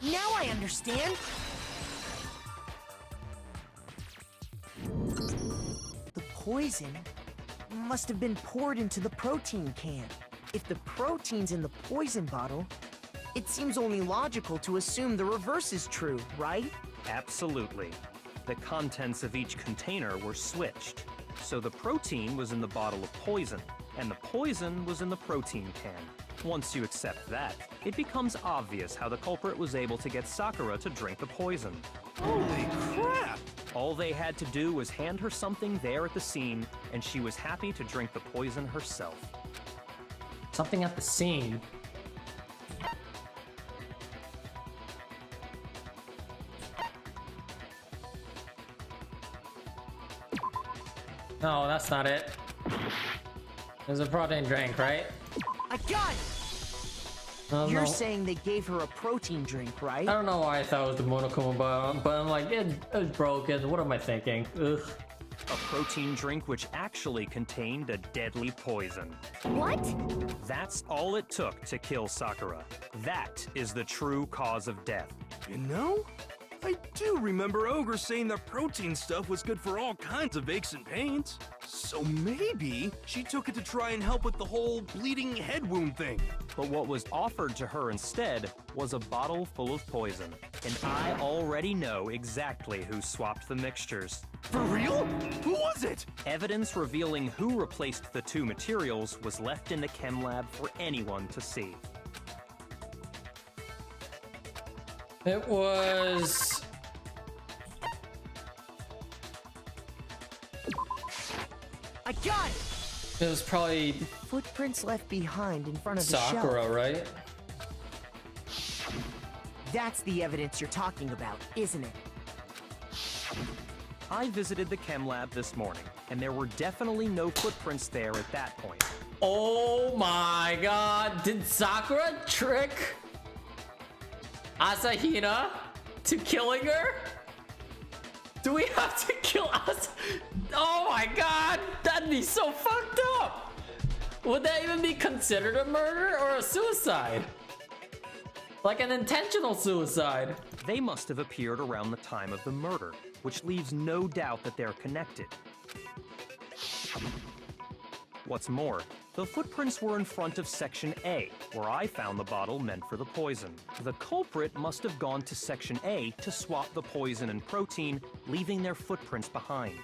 Now I understand. The poison must have been poured into the protein can. If the protein's in the poison bottle, it seems only logical to assume the reverse is true, right? Absolutely. The contents of each container were switched. So the protein was in the bottle of poison, and the poison was in the protein can. Once you accept that, it becomes obvious how the culprit was able to get Sakura to drink the poison. Holy crap! All they had to do was hand her something there at the scene, and she was happy to drink the poison herself. Something at the scene. No, that's not it. There's a protein drink, right? I got it! No, You're no. saying they gave her a protein drink, right? I don't know why I thought it was the Monokuma, but I'm like, it's broken. What am I thinking? Ugh. A protein drink which actually contained a deadly poison. What? That's all it took to kill Sakura. That is the true cause of death. You know, I do remember Ogre saying that protein stuff was good for all kinds of aches and pains. So maybe she took it to try and help with the whole bleeding head wound thing. But what was offered to her instead was a bottle full of poison. And I already know exactly who swapped the mixtures. For real? Who was it? Evidence revealing who replaced the two materials was left in the chem lab for anyone to see. It was... I got it! It was probably Footprints left behind in front of the Sakura, shelf. right? That's the evidence you're talking about, isn't it? I visited the chem lab this morning, and there were definitely no footprints there at that point. Oh my god, did Sakura trick Asahina to killing her? Do we have to kill Asa? Oh my god, that'd be so fucked up. Would that even be considered a murder or a suicide? Like an intentional suicide. They must have appeared around the time of the murder, which leaves no doubt that they're connected. What's more, the footprints were in front of Section A, where I found the bottle meant for the poison. The culprit must have gone to Section A to swap the poison and protein, leaving their footprints behind.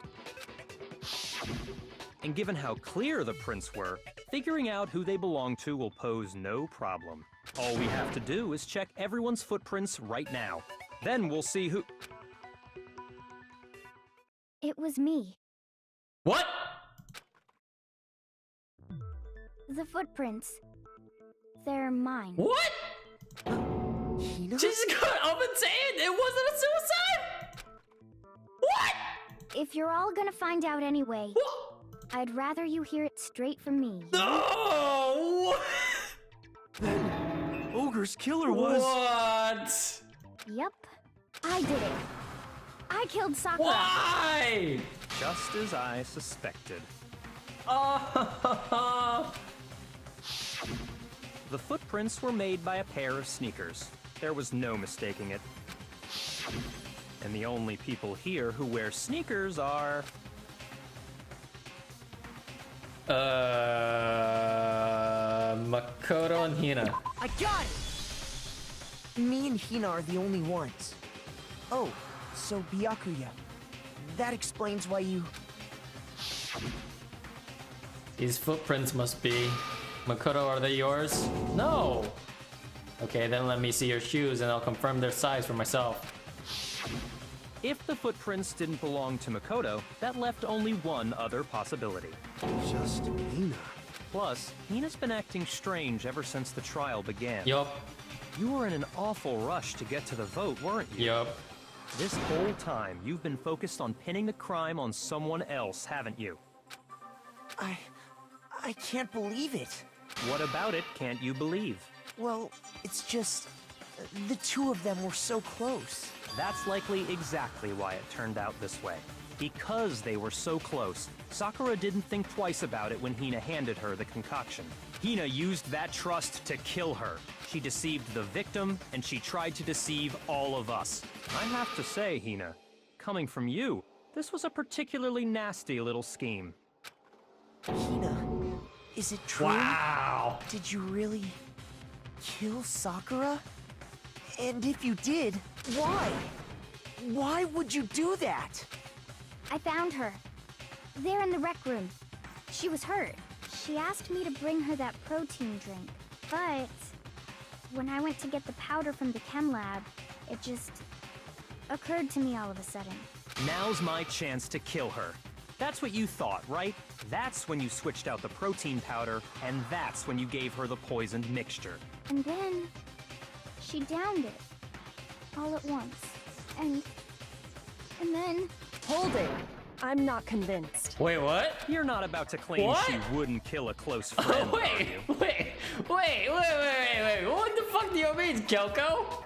And given how clear the prints were, figuring out who they belong to will pose no problem. All we have to do is check everyone's footprints right now. Then we'll see who... It was me. What? The footprints. They're mine. What? Hina? She just got up and saying it wasn't a suicide? What? If you're all gonna find out anyway, What? I'd rather you hear it straight from me. No! Then Ogre's killer was... What? Yep, I did it. I killed Sakura. Why? Just as I suspected. The footprints were made by a pair of sneakers. There was no mistaking it. And the only people here who wear sneakers are... Makoto and Hina. I got it! Me and Hina are the only ones. Oh, so Byakuya. That explains why you... These footprints must be... Makoto, are they yours? No! Okay, then let me see your shoes and I'll confirm their size for myself. If the footprints didn't belong to Makoto, that left only one other possibility. Just Hina. Plus, Hina's been acting strange ever since the trial began. Yup. You were in an awful rush to get to the vote, weren't you? Yup. This whole time, you've been focused on pinning the crime on someone else, haven't you? I can't believe it. What about it can't you believe? Well, it's just... the two of them were so close. That's likely exactly why it turned out this way. Because they were so close, Sakura didn't think twice about it when Hina handed her the concoction. Hina used that trust to kill her. She deceived the victim, and she tried to deceive all of us. I have to say, Hina, coming from you, this was a particularly nasty little scheme. Hina, is it true? Wow. Did you really kill Sakura? And if you did, why? Why would you do that? I found her. There in the rec room. She was hurt. She asked me to bring her that protein drink. But when I went to get the powder from the chem lab, it just occurred to me all of a sudden. Now's my chance to kill her. That's what you thought, right? That's when you switched out the protein powder, and that's when you gave her the poisoned mixture. And then she downed it all at once. And then Hold it! I'm not convinced. Wait, what? You're not about to claim What? she wouldn't kill a close friend, are Wait, you? wait. What the fuck do you mean, Kyoko?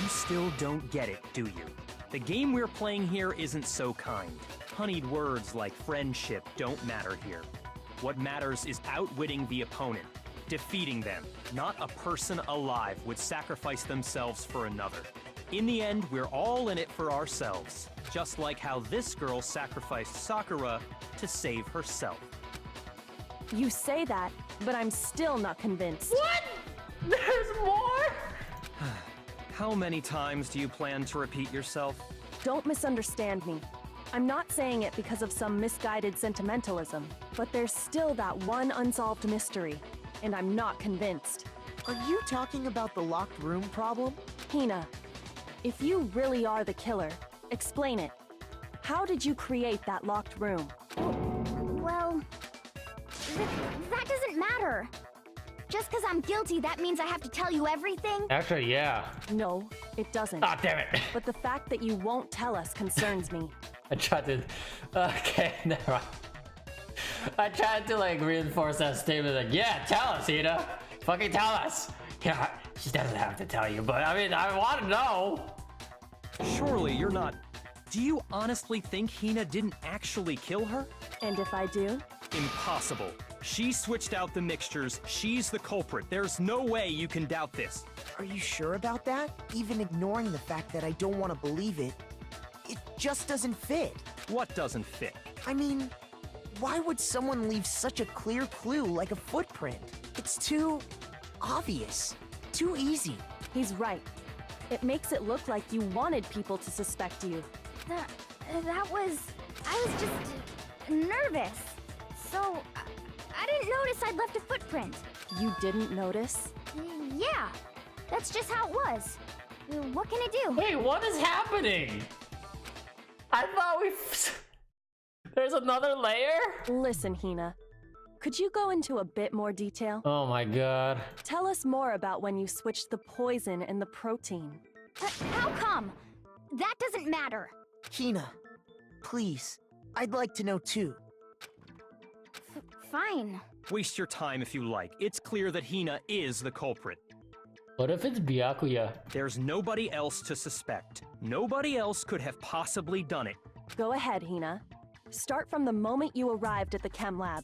You still don't get it, do you? The game we're playing here isn't so kind. Honeyed words like friendship don't matter here. What matters is outwitting the opponent, defeating them. Not a person alive would sacrifice themselves for another. In the end, we're all in it for ourselves, just like how this girl sacrificed Sakura to save herself. You say that, but I'm still not convinced. What? There's more? How many times do you plan to repeat yourself? Don't misunderstand me. I'm not saying it because of some misguided sentimentalism, but there's still that one unsolved mystery, and I'm not convinced. Are you talking about the locked room problem? Hina, if you really are the killer, explain it. How did you create that locked room? well, that doesn't matter. Just because I'm guilty, that means I have to tell you everything? Actually, yeah. No, it doesn't. Ah, damn it. But the fact that you won't tell us concerns me. I tried to... Okay, never mind. I tried to, like, reinforce that statement, like, yeah, tell us, Hina. Fucking tell us. Yeah, she doesn't have to tell you, but, I mean, I want to know. Surely you're not... Do you honestly think Hina didn't actually kill her? And if I do? Impossible. She switched out the mixtures. She's the culprit. There's no way you can doubt this. Are you sure about that? Even ignoring the fact that I don't want to believe it, it just doesn't fit. What doesn't fit? I mean, why would someone leave such a clear clue like a footprint? It's too obvious, too easy. He's right. It makes it look like you wanted people to suspect you. That was... I was just nervous. So, I didn't notice I'd left a footprint. You didn't notice? Yeah, that's just how it was. What can I do? Wait, what is happening? I thought we... There's another layer? Listen, Hina. Could you go into a bit more detail? Oh my god. Tell us more about when you switched the poison and the protein. How come? That doesn't matter. Hina, please, I'd like to know too. Fine. Waste your time if you like. It's clear that Hina is the culprit. What if it's Byakuya? There's nobody else to suspect. Nobody else could have possibly done it. Go ahead, Hina. Start from the moment you arrived at the chem lab.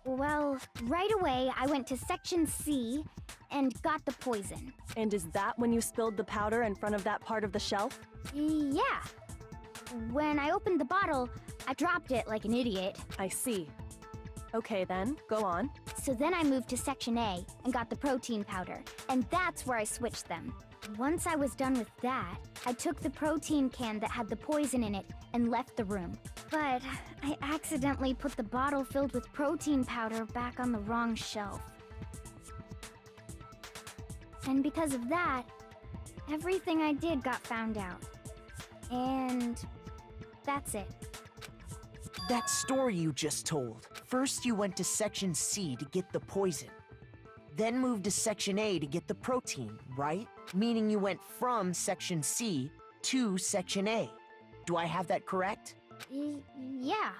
Well, right away I went to Section C and got the poison. And is that when you spilled the powder in front of that part of the shelf? Yeah. When I opened the bottle, I dropped it like an idiot. I see. Okay then, go on. So then I moved to Section A and got the protein powder, and that's where I switched them. Once I was done with that, I took the protein can that had the poison in it and left the room. But I accidentally put the bottle filled with protein powder back on the wrong shelf. And because of that, everything I did got found out. And that's it. That story you just told. First, you went to Section C to get the poison. Then moved to Section A to get the protein, right? Meaning you went from Section C to Section A. Do I have that correct? Yeah.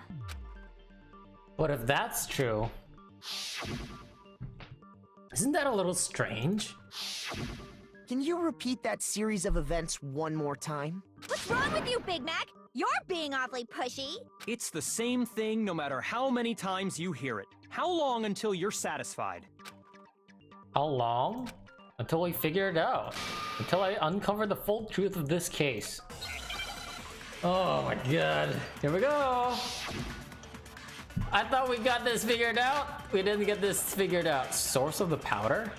But if that's true, isn't that a little strange? Can you repeat that series of events one more time? What's wrong with you, Big Mac? You're being awfully pushy. It's the same thing no matter how many times you hear it. How long until you're satisfied? How long? Until we figure it out. Until I uncover the full truth of this case. Oh my god. Here we go. I thought we got this figured out. We didn't get this figured out. Source of the powder?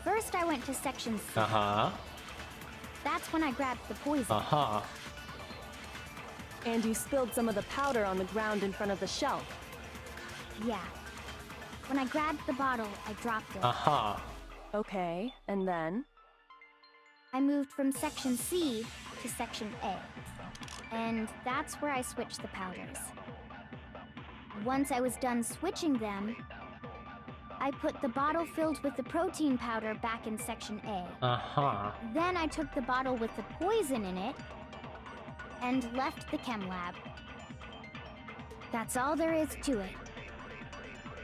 First, I went to Section C. Uh-huh. That's when I grabbed the poison. Uh-huh. And you spilled some of the powder on the ground in front of the shelf. Yeah. When I grabbed the bottle, I dropped it. Uh-huh. Okay, and then? I moved from Section C to Section A. And that's where I switched the powders. Once I was done switching them, I put the bottle filled with the protein powder back in Section A. Uh-huh. Then I took the bottle with the poison in it and left the chem lab. That's all there is to it.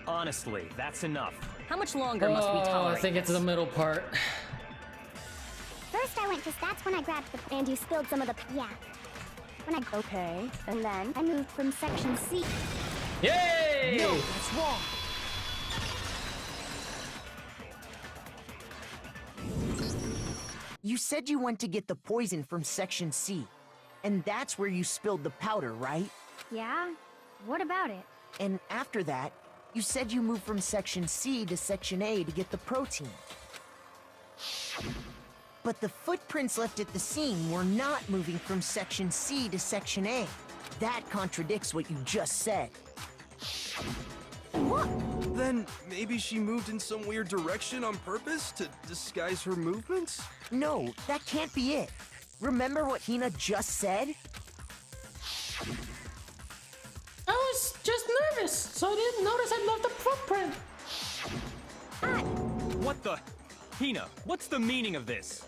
Honestly, that's enough. How much longer must we tolerate I think it's this? the middle part. First I went to that's when I grabbed the and you spilled some of the yeah. When I Okay, and then? I moved from Section C. Yay! No, that's wrong. You said you went to get the poison from Section C, and that's where you spilled the powder, right? Yeah? What about it? And after that, you said you moved from Section C to Section A to get the protein. But the footprints left at the scene were not moving from Section C to Section A. That contradicts what you just said. Then maybe she moved in some weird direction on purpose to disguise her movements? No, that can't be it. Remember what Hina just said? I was just nervous, so I didn't notice I left a footprint. What the? Hina, what's the meaning of this?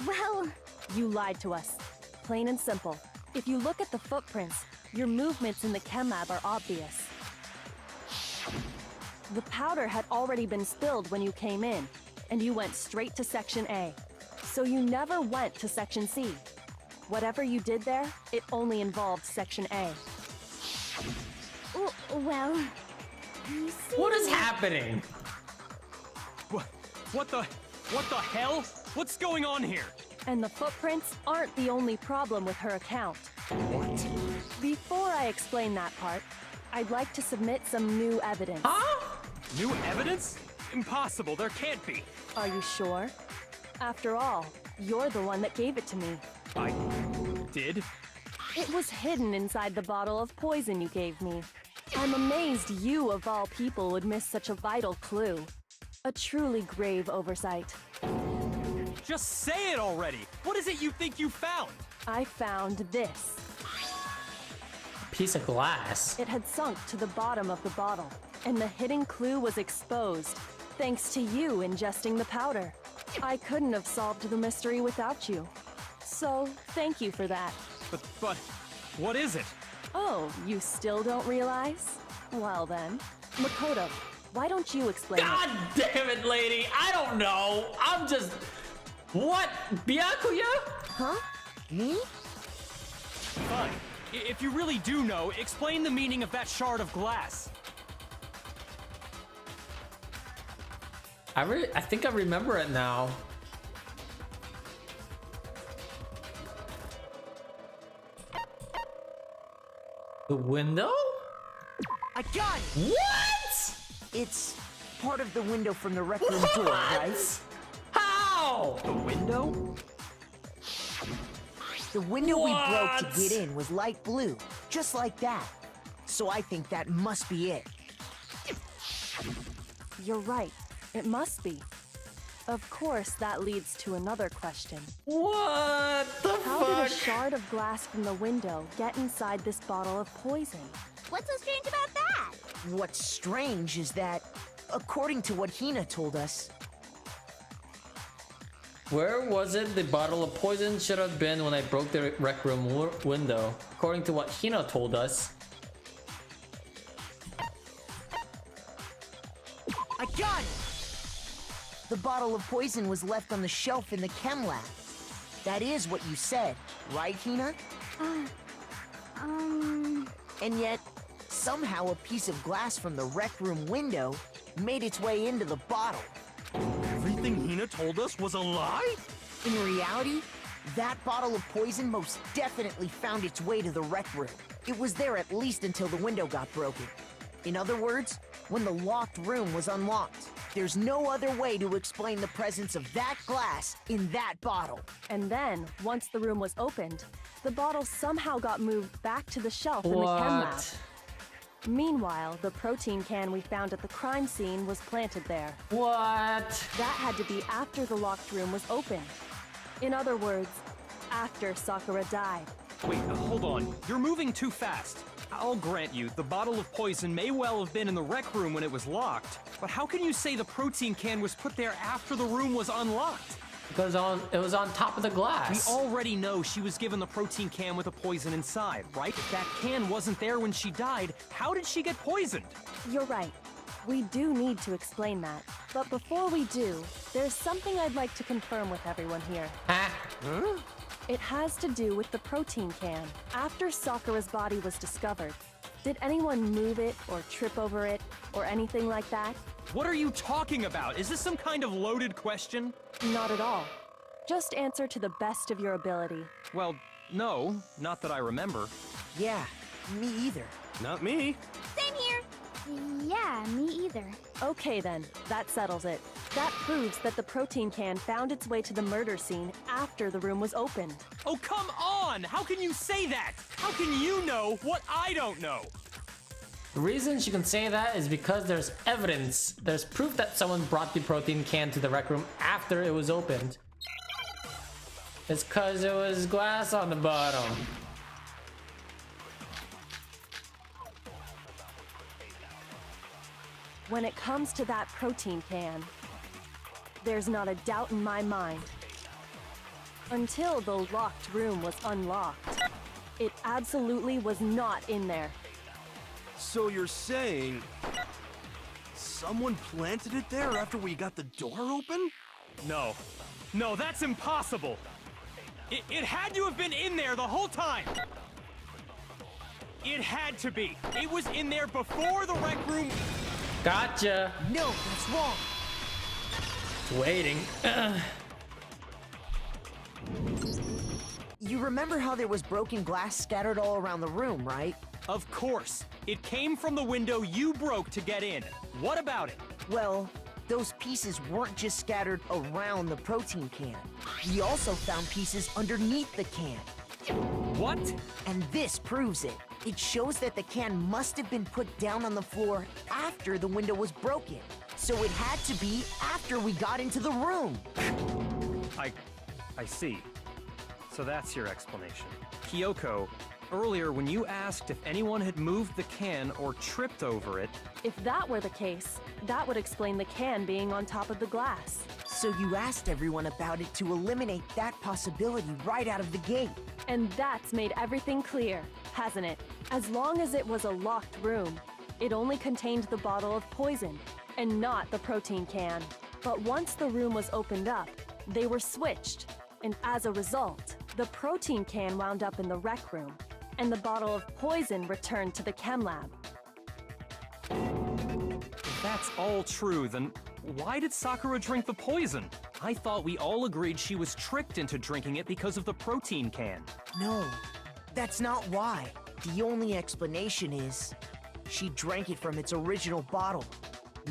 Well, You lied to us. Plain and simple. If you look at the footprints, your movements in the chem lab are obvious. The powder had already been spilled when you came in, and you went straight to Section A. So you never went to Section C. Whatever you did there, it only involved Section A. well, you see... What is happening? What the hell? What's going on here? And the footprints aren't the only problem with her account. What? Before I explain that part, I'd like to submit some new evidence. Huh? New evidence? Impossible, there can't be. Are you sure? After all, you're the one that gave it to me. I did? It was hidden inside the bottle of poison you gave me. I'm amazed you, of all people, would miss such a vital clue. A truly grave oversight. Just say it already! What is it you think you found? I found this. Piece of glass. It had sunk to the bottom of the bottle, and the hidden clue was exposed, thanks to you ingesting the powder. I couldn't have solved the mystery without you. So, thank you for that. But, what is it? Oh, you still don't realize? Well then, Makoto, why don't you explain God damn it, lady! I don't know! I'm just... What? Byakuya? Huh? Me? Fine. If you really do know, explain the meaning of that shard of glass. I think I remember it now. The window? I got it! What? It's part of the window from the rec room door, right? How? The window? The window we broke What? to get in was light blue, just like that. So I think that must be it. You're right. It must be. Of course, that leads to another question. What the How did a fuck? shard of glass from the window get inside this bottle of poison? What's so strange about that? What's strange is that, according to what Hina told us, Where was it the bottle of poison should have been when I broke the rec room window? According to what Hina told us. I got it! The bottle of poison was left on the shelf in the chem lab. That is what you said, right, Hina? And yet, somehow a piece of glass from the rec room window made its way into the bottle. Everything Hina told us was a lie? In reality, that bottle of poison most definitely found its way to the rec room. It was there at least until the window got broken. In other words, when the locked room was unlocked. There's no other way to explain the presence of that glass in that bottle. And then, once the room was opened, the bottle somehow got moved back to the shelf in the chem lab. What? Meanwhile, the protein can we found at the crime scene was planted there. What? That had to be after the locked room was opened. In other words, after Sakura died. Wait, hold on. You're moving too fast. I'll grant you, the bottle of poison may well have been in the rec room when it was locked, but how can you say the protein can was put there after the room was unlocked? Because it was on top of the We glass. already know she was given the protein can with the poison inside, right? If that can wasn't there when she died, how did she get poisoned? You're right. We do need to explain that. But before we do, there's something I'd like to confirm with everyone here. Huh? It has to do with the protein can. After Sakura's body was discovered, did anyone move it or trip over it or anything like that? What are you talking about? Is this some kind of loaded question? Not at all. Just answer to the best of your ability. Well, no, not that I remember. Yeah, me either. Not me. Same here. Yeah, me either. Okay then, that settles it. That proves that the protein can found its way to the murder scene after the room was opened. Oh, come on! How can you say that? How can you know what I don't know? The reason she can say that is because there's evidence. There's proof that someone brought the protein can to the rec room after it was opened. It's cause there was glass on the bottom. When it comes to that protein can, there's not a doubt in my mind. Until the locked room was unlocked, it absolutely was not in there. So you're saying someone planted it there after we got the door open? No. No, that's impossible! It had to have been in there the whole time! It had to be! It was in there before the rec room... Gotcha. No, that's wrong. Waiting. You remember how there was broken glass scattered all around the room, right? Of course! It came from the window you broke to get in. What about it? Well, those pieces weren't just scattered around the protein can. We also found pieces underneath the can. What? And this proves it. It shows that the can must have been put down on the floor after the window was broken. So it had to be after we got into the room. I see. So that's your explanation. Kyoko, earlier when you asked if anyone had moved the can or tripped over it... If that were the case, that would explain the can being on top of the glass. So you asked everyone about it to eliminate that possibility right out of the gate. And that's made everything clear, hasn't it? As long as it was a locked room, it only contained the bottle of poison, and not the protein can. But once the room was opened up, they were switched, and as a result, the protein can wound up in the rec room, and the bottle of poison returned to the chem lab. If that's all true, then why did Sakura drink the poison? I thought we all agreed she was tricked into drinking it because of the protein can. No, that's not why. The only explanation is she drank it from its original bottle,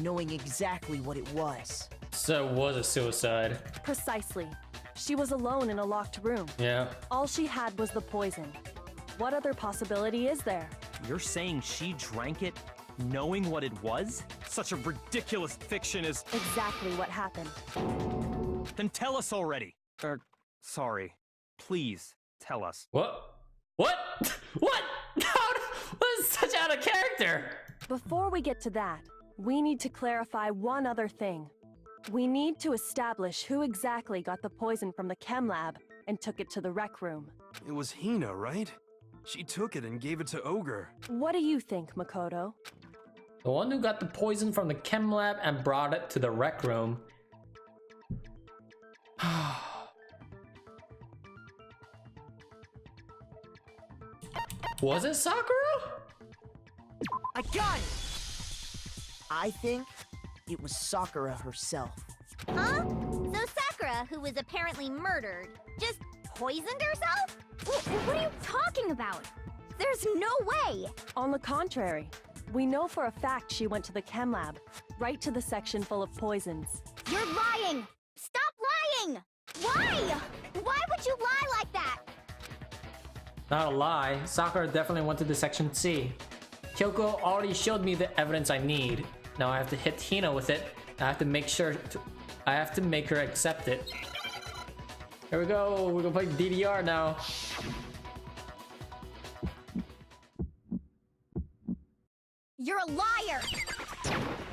knowing exactly what it was. So it was a suicide. Precisely. She was alone in a locked room. Yeah. All she had was the poison. What other possibility is there? You're saying she drank it knowing what it was? Such a ridiculous fiction is... Exactly what happened. Then tell us already. Sorry. Please, tell us. What? What? What? What is such out of character? Before we get to that, we need to clarify one other thing. We need to establish who exactly got the poison from the chem lab and took it to the rec room. It was Hina, right? She took it and gave it to Ogre. What do you think, Makoto? The one who got the poison from the chem lab and brought it to the rec room. Was it Sakura? I got it! I think it was Sakura herself. Huh? So Sakura, who was apparently murdered, just poisoned herself? What are you talking about? There's no way! On the contrary, we know for a fact she went to the chem lab, right to the section full of poisons. You're lying! Stop lying! Why? Why would you lie like that? Not a lie, Sakura definitely went to the section C. Kyoko already showed me the evidence I need. Now I have to hit Hina with it. I have to make her accept it. Here we go, we're gonna play DDR now. You're a liar!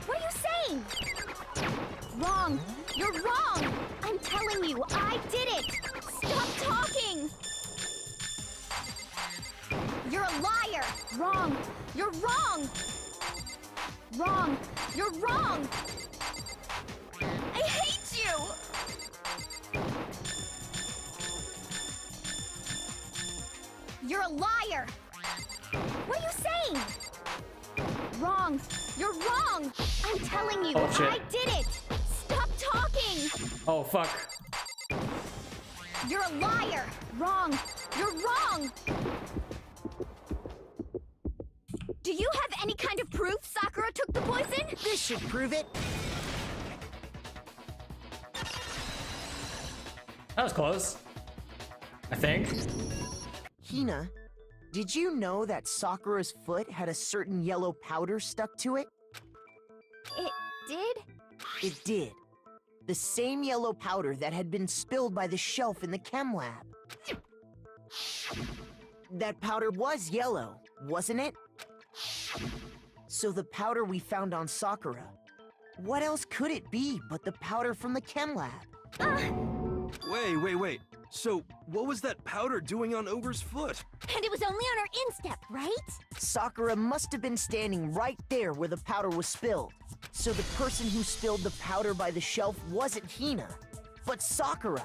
What are you saying? Wrong! You're wrong! I'm telling you, I did it! Stop talking! You're a liar! Wrong! You're wrong! Wrong! You're wrong! I hate you! You're a liar! What are you saying? Wrong! You're wrong! I'm telling you, Oh, shit. I did it! Stop talking! Oh fuck. You're a liar! Wrong! You're wrong! Do you have any kind of proof Sakura took the poison? This should prove it. That was close. I think. Hina, did you know that Sakura's foot had a certain yellow powder stuck to it? It did? It did. The same yellow powder that had been spilled by the shelf in the chem lab. That powder was yellow, wasn't it? So the powder we found on Sakura, what else could it be but the powder from the chem lab? Wait. So, what was that powder doing on Ogre's foot? And it was only on her instep, right? Sakura must have been standing right there where the powder was spilled. So the person who spilled the powder by the shelf wasn't Hina, but Sakura.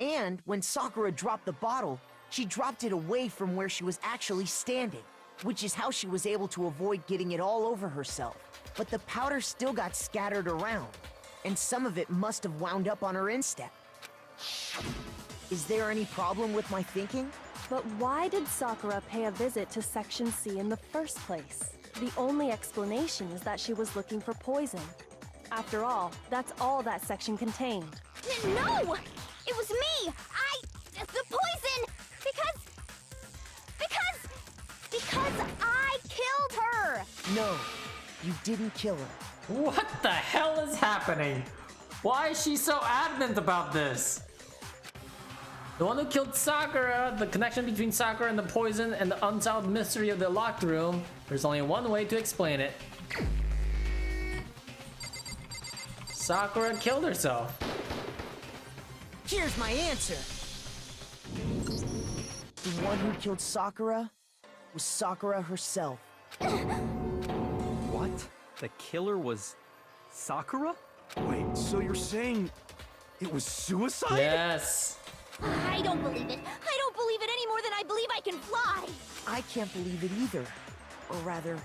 And when Sakura dropped the bottle, she dropped it away from where she was actually standing, which is how she was able to avoid getting it all over herself. But the powder still got scattered around, and some of it must have wound up on her instep. Is there any problem with my thinking? But why did Sakura pay a visit to Section C in the first place? The only explanation is that she was looking for poison. After all, that's all that section contained. No! It was me! The poison! Because I killed her! No, you didn't kill her. What the hell is happening? Why is she so adamant about this? The one who killed Sakura, the connection between Sakura and the poison, and the unsolved mystery of the locked room. There's only one way to explain it. Sakura killed herself. Here's my answer. The one who killed Sakura was Sakura herself. What? The killer was Sakura? Wait, so you're saying it was suicide? Yes. I don't believe it. I don't believe it any more than I believe I can fly. I can't believe it either. Or rather,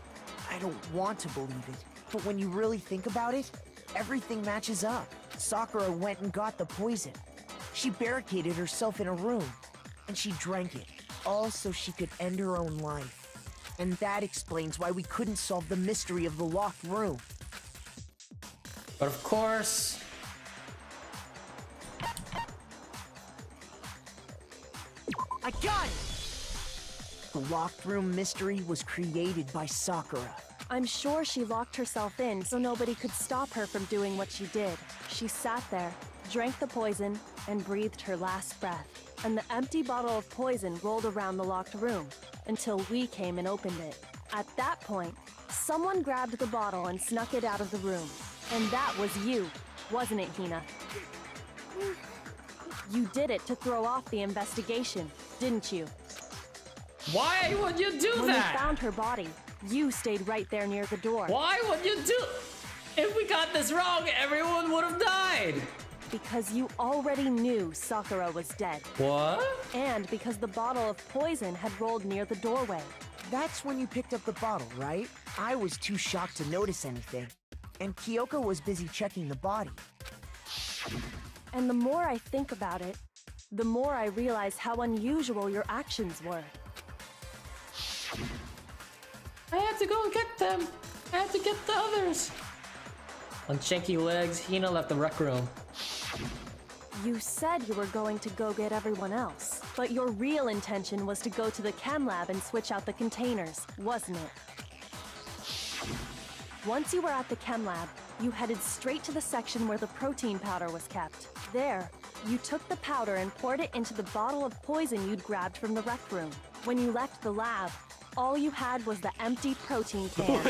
I don't want to believe it. But when you really think about it, everything matches up. Sakura went and got the poison. She barricaded herself in a room, and she drank it, all so she could end her own life. And that explains why we couldn't solve the mystery of the locked room. But of course... I got it! The locked room mystery was created by Sakura. I'm sure she locked herself in so nobody could stop her from doing what she did. She sat there, drank the poison, and breathed her last breath. And the empty bottle of poison rolled around the locked room until we came and opened it. At that point, someone grabbed the bottle and snuck it out of the room. And that was you, wasn't it, Hina? You did it to throw off the investigation, didn't you? Why would you do When that? we found her body, you stayed right there near the door. Why would you do? If we got this wrong, everyone would have died. Because you already knew Sakura was dead. What? And because the bottle of poison had rolled near the doorway. That's when you picked up the bottle, right? I was too shocked to notice anything. And Kyoko was busy checking the body. And the more I think about it, the more I realize how unusual your actions were. I had to go get them. I had to get the others. On shaky legs, Hina left the rec room. You said you were going to go get everyone else, but your real intention was to go to the chem lab and switch out the containers, wasn't it? Once you were at the chem lab, you headed straight to the section where the protein powder was kept. There, you took the powder and poured it into the bottle of poison you'd grabbed from the rec room. When you left the lab, all you had was the empty protein can.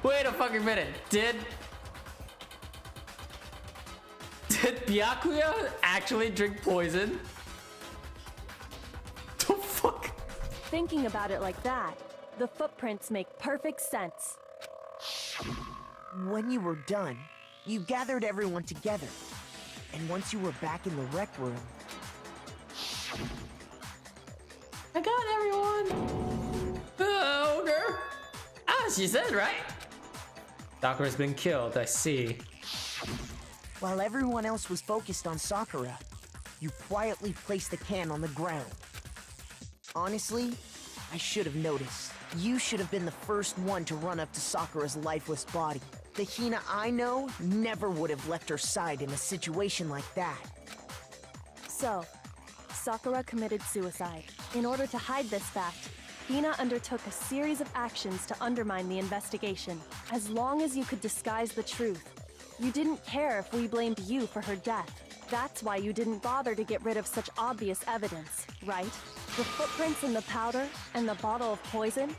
Wait a fucking minute. Did Byakuya actually drink poison? The fuck? Thinking about it like that, the footprints make perfect sense. When you were done, you gathered everyone together. And once you were back in the rec room, I got everyone. Ogre. Ah, she said, right? Sakura's been killed, I see. while everyone else was focused on Sakura, you quietly placed the can on the ground. Honestly, I should have noticed. You should have been the first one to run up to Sakura's lifeless body. The Hina I know never would have left her side in a situation like that. So, Sakura committed suicide. In order to hide this fact, Hina undertook a series of actions to undermine the investigation. As long as you could disguise the truth, you didn't care if we blamed you for her death. That's why you didn't bother to get rid of such obvious evidence, right? The footprints in the powder and the bottle of poison?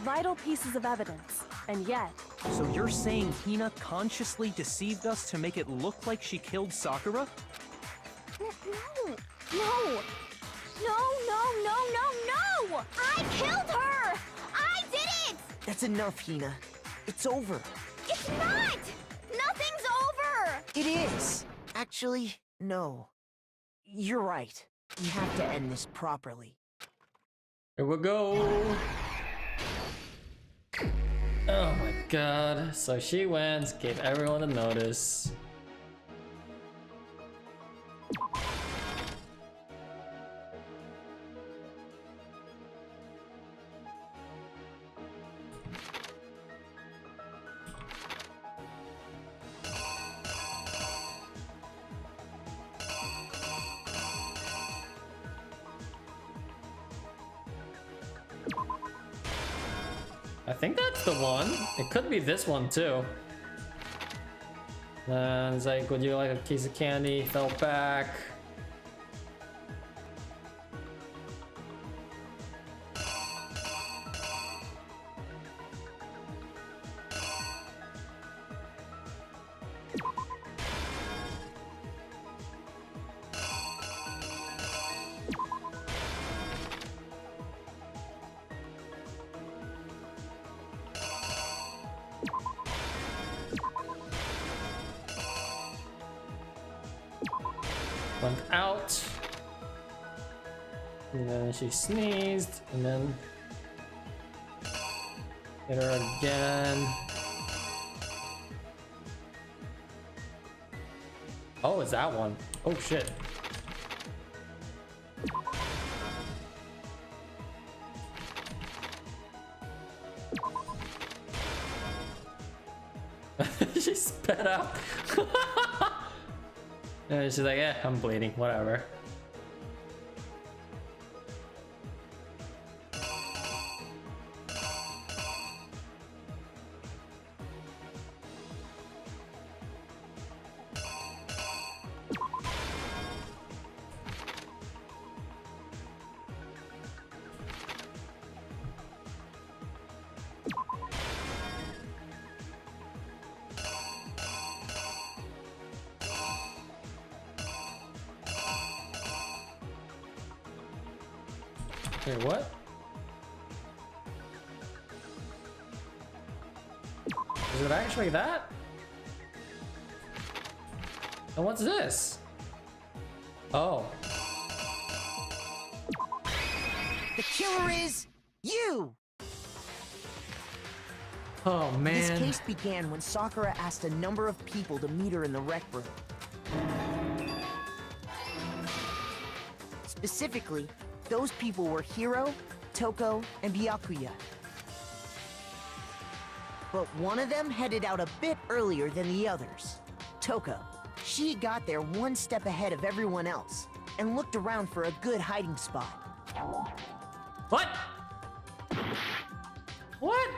Vital pieces of evidence, and yet... So you're saying Hina consciously deceived us to make it look like she killed Sakura? No! I killed her! I did it! That's enough, Hina. It's over. It's not! Nothing's over! It is. Actually, no. You're right. We have to end this properly. Here we go. Oh my god. So she went, gave everyone a notice. I think that's the one. It could be this one too. And it's like, would you like a piece of candy? Fell back. Went out, and then she sneezed, and then hit her again. Oh, it's that one. Oh shit. She sped up. And she's like, yeah, I'm bleeding, whatever. Wait, what? Is it actually that? And what's this? Oh. The killer is you! Oh man. This case began when Sakura asked a number of people to meet her in the rec room. Specifically, those people were Hiro, Toko, and Byakuya. But one of them headed out a bit earlier than the others. Toko. She got there one step ahead of everyone else and looked around for a good hiding spot. What? What?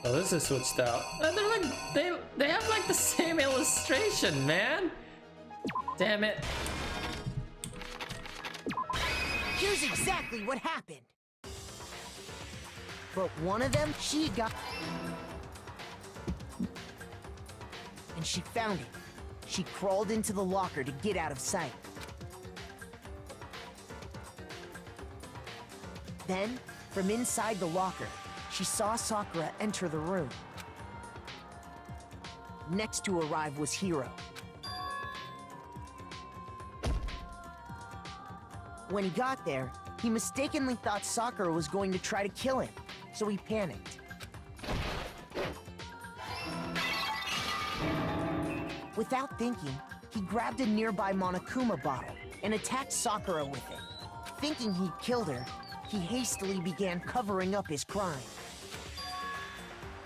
Oh, this is switched out. They're like they have like the same illustration, man. Damn it. Here's exactly what happened. But one of them, she got... And she found it. She crawled into the locker to get out of sight. Then, from inside the locker, she saw Sakura enter the room. Next to arrive was Hiro. When he got there, he mistakenly thought Sakura was going to try to kill him, so he panicked. Without thinking, he grabbed a nearby Monokuma bottle and attacked Sakura with it. Thinking he'd killed her, he hastily began covering up his crime.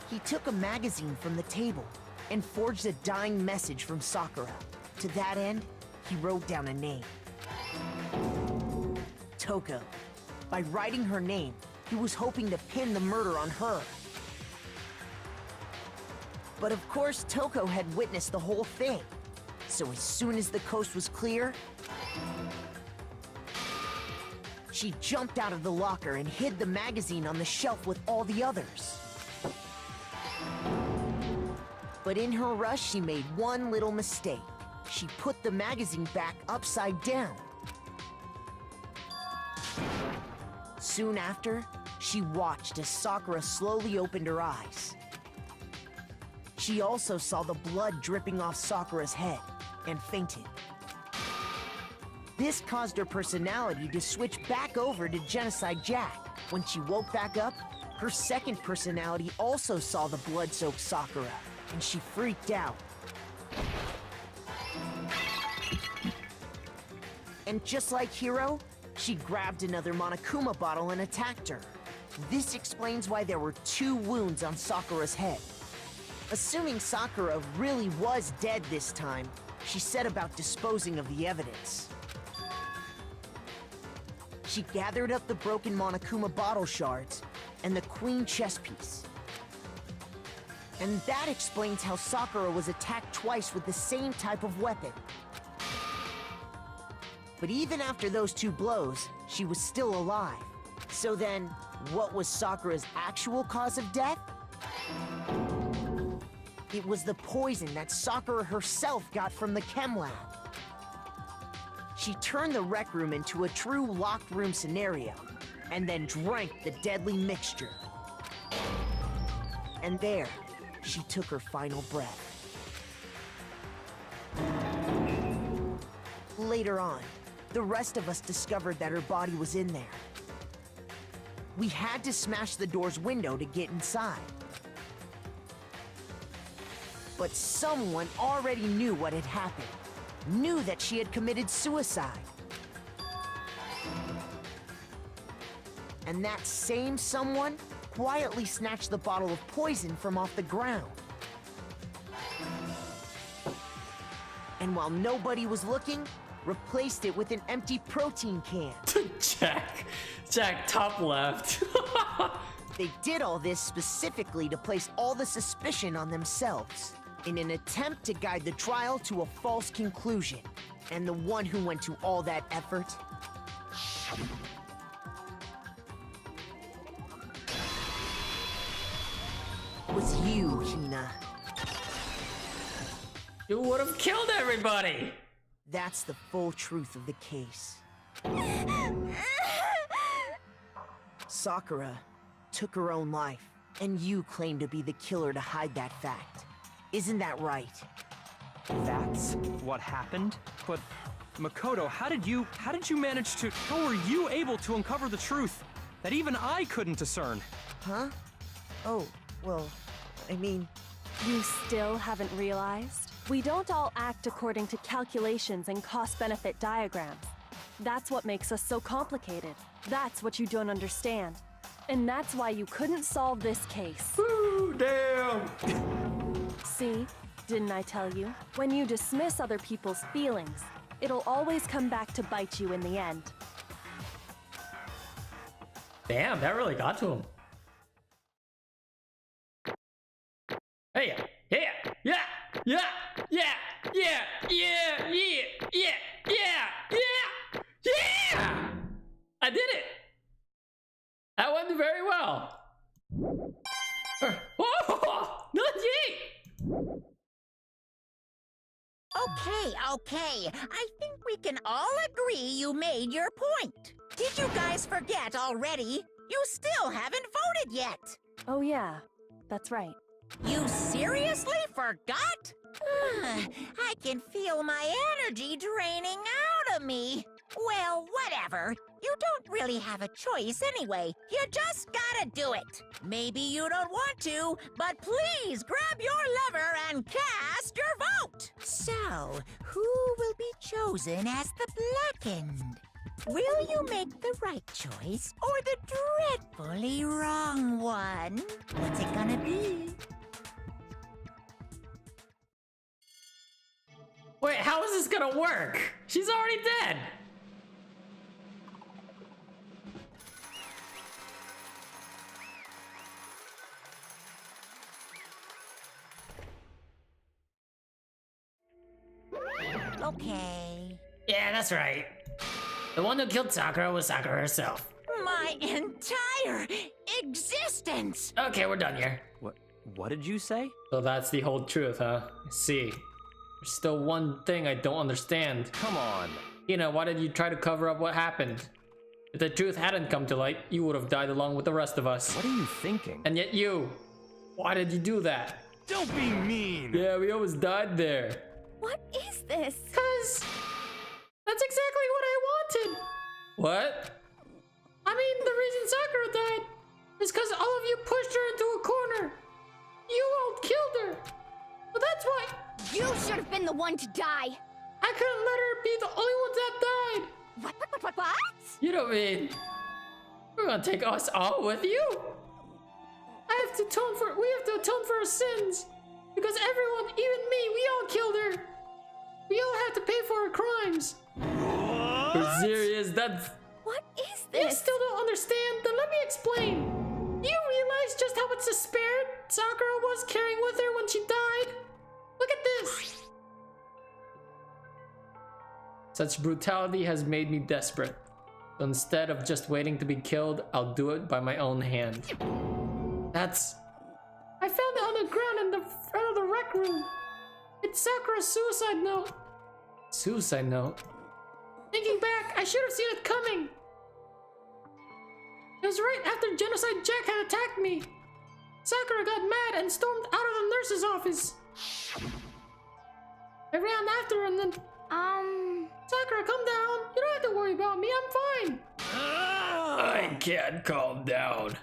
He took a magazine from the table and forged a dying message from Sakura. To that end, he wrote down a name. Toko. By writing her name, he was hoping to pin the murder on her. But of course, Toko had witnessed the whole thing. So as soon as the coast was clear, she jumped out of the locker and hid the magazine on the shelf with all the others. But in her rush, she made one little mistake. She put the magazine back upside down. Soon after, she watched as Sakura slowly opened her eyes. She also saw the blood dripping off Sakura's head and fainted. This caused her personality to switch back over to Genocide Jack. When she woke back up, her second personality also saw the blood-soaked Sakura, and she freaked out. And just like Hiro, she grabbed another Monokuma bottle and attacked her. This explains why there were 2 wounds on Sakura's head. Assuming Sakura really was dead this time, she set about disposing of the evidence. She gathered up the broken Monokuma bottle shards and the queen chess piece. And that explains how Sakura was attacked twice with the same type of weapon. But even after those 2 blows, she was still alive. So then, what was Sakura's actual cause of death? It was the poison that Sakura herself got from the chem lab. She turned the rec room into a true locked room scenario, and then drank the deadly mixture. And there, she took her final breath. Later on, the rest of us discovered that her body was in there. We had to smash the door's window to get inside. But someone already knew what had happened, knew that she had committed suicide. And that same someone quietly snatched the bottle of poison from off the ground. And while nobody was looking, replaced it with an empty protein can. Jack, top left. They did all this specifically to place all the suspicion on themselves, in an attempt to guide the trial to a false conclusion. And the one who went to all that effort was you, Hina. You would have killed everybody! That's the full truth of the case. Sakura took her own life, and you claim to be the killer to hide that fact. Isn't that right? That's what happened? But Makoto, how did you manage to... How were you able to uncover the truth that even I couldn't discern? Huh? Oh, well, I mean... You still haven't realized? We don't all act according to calculations and cost-benefit diagrams. That's what makes us so complicated. That's what you don't understand. And that's why you couldn't solve this case. Ooh, damn! See? Didn't I tell you? When you dismiss other people's feelings, it'll always come back to bite you in the end. Damn, that really got to him. Hey, yeah, yeah, yeah, yeah, yeah, yeah, yeah, yeah, yeah, yeah, yeah! I did it! That went very well. Oh, not yet! Okay. I think we can all agree you made your point. Did you guys forget already? You still haven't voted yet. Oh yeah, that's right. You seriously forgot? I can feel my energy draining out of me. Well, whatever. You don't really have a choice anyway. You just gotta do it. Maybe you don't want to, but please grab your lever and cast your vote. So, who will be chosen as the blackened? Will you make the right choice or the dreadfully wrong one? What's it gonna be? Wait, how is this gonna work? She's already dead! Okay. Yeah, that's right. The one who killed Sakura was Sakura herself. My entire existence! Okay, we're done here. What did you say? So that's the whole truth, huh? I see. There's still one thing I don't understand. Come on. Hina, why did you try to cover up what happened? If the truth hadn't come to light, you would have died along with the rest of us. What are you thinking? And yet you, why did you do that? Don't be mean! Yeah, we almost died there. What is this? Cause that's exactly what I wanted. What? I mean, the reason Sakura died is because all of you pushed her into a corner. You all killed her. Well, that's why You should have been the one to die. I couldn't let her be the only one that died. What? You don't mean we're gonna take us all with you? We have to atone for our sins. Because everyone, even me, we all killed her. We all have to pay for our crimes. What? You're serious? That's... What is You this? still don't understand? Then let me explain. Do you realize just how much despair Sakura was carrying with her when she died? Look at this. Such brutality has made me desperate. So instead of just waiting to be killed, I'll do it by my own hand. That's... I found it on the ground in the front of the rec room. It's Sakura's suicide note. Suicide note? Thinking back, I should have seen it coming. It was right after Genocide Jack had attacked me. Sakura got mad and stormed out of the nurse's office. I ran after her and then... Sakura, calm down. You don't have to worry about me, I'm fine. I can't calm down.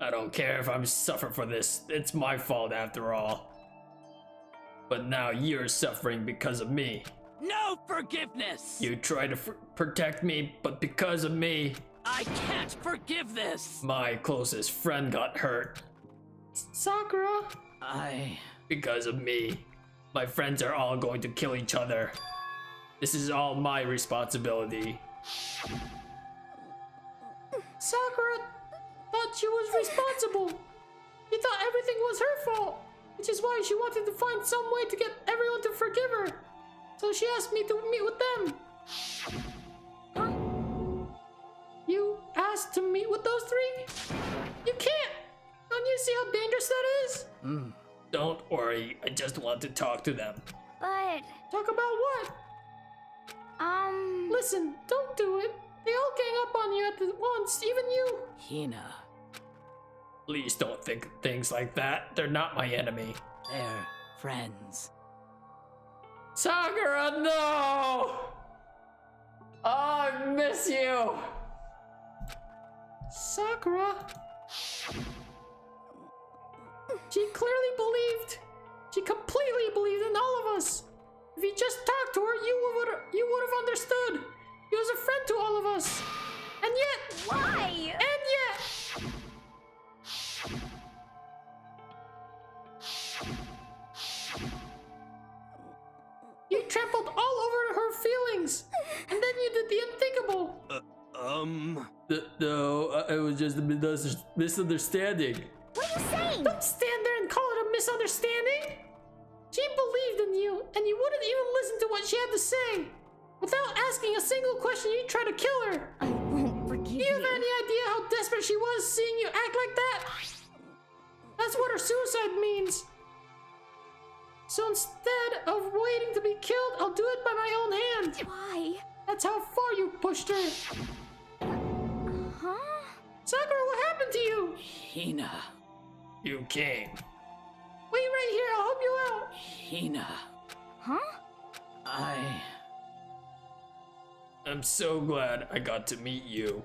I don't care if I'm suffering for this. It's my fault after all. But now you're suffering because of me. No forgiveness! You try to protect me, but because of me, I can't forgive this! my closest friend got hurt. Sakura? Because of me, my friends are all going to kill each other. This is all my responsibility. Sakura thought she was responsible. She thought everything was her fault, which is why she wanted to find some way to get everyone to forgive her. So she asked me to meet with them. Huh? You asked to meet with those three? You can't! Don't you see how dangerous that is? Don't worry, I just want to talk to them. but... Talk about what? Listen, don't do it. They all gang up on you at once, even you. Hina, Please don't think things like that. They're not my enemy. they're friends. Sakura, no! Oh, I miss you. Sakura. She clearly believed. She completely believed in all of us. If you just talked to her, you would have understood. He was a friend to all of us. And yet... Why? And yet... You trampled all over her feelings. And then you did the unthinkable. No, it was just a misunderstanding. What are you saying? Don't stand there and call it a misunderstanding. She believed in you, and you wouldn't even listen to what she had to say. Without asking a single question, you tried to kill her. I won't forgive Do you have any idea how desperate she was seeing you act like that? That's what her suicide means. So instead of waiting to be killed, I'll do it by my own hand. Why? That's how far you pushed her. Huh? Sakura, what happened to you? Hina, You came. Wait right here, I'll help you out. Hina, Huh? I'm so glad I got to meet you.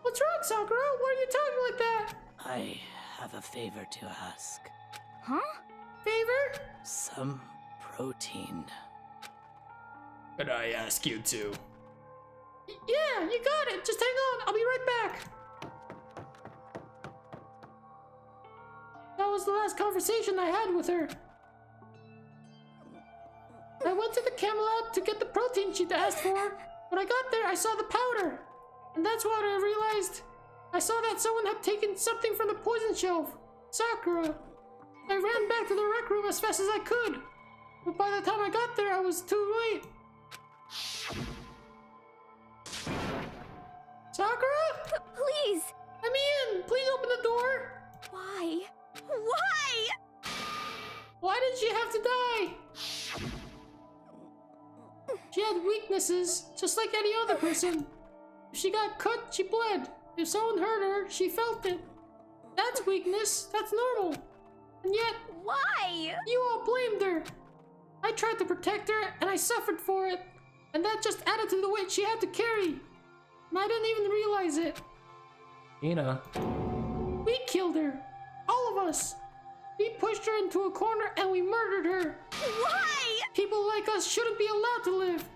What's wrong, Sakura? Why are you talking like that? I have a favor to ask. Huh? Favor? Some protein. Could I ask you to? Yeah, you got it. Just hang on. I'll be right back. That was the last conversation I had with her. I went to the Camelot to get the protein she'd asked for. When I got there, I saw the powder. And that's what I realized. I saw that someone had taken something from the poison shelf. Sakura. I ran back to the rec room as fast as I could. But by the time I got there, I was too late. Sakura? Please! Let me in! Please open the door! Why? Why? Why did she have to die? She had weaknesses, just like any other person. If she got cut, she bled. If someone hurt her, she felt it. That's weakness. That's normal. And yet, Why? you all blamed her. I tried to protect her, and I suffered for it. And that just added to the weight she had to carry. And I didn't even realize it. Hina. We killed her. All of us. We pushed her into a corner and we murdered her. Why? People like us shouldn't be allowed to live.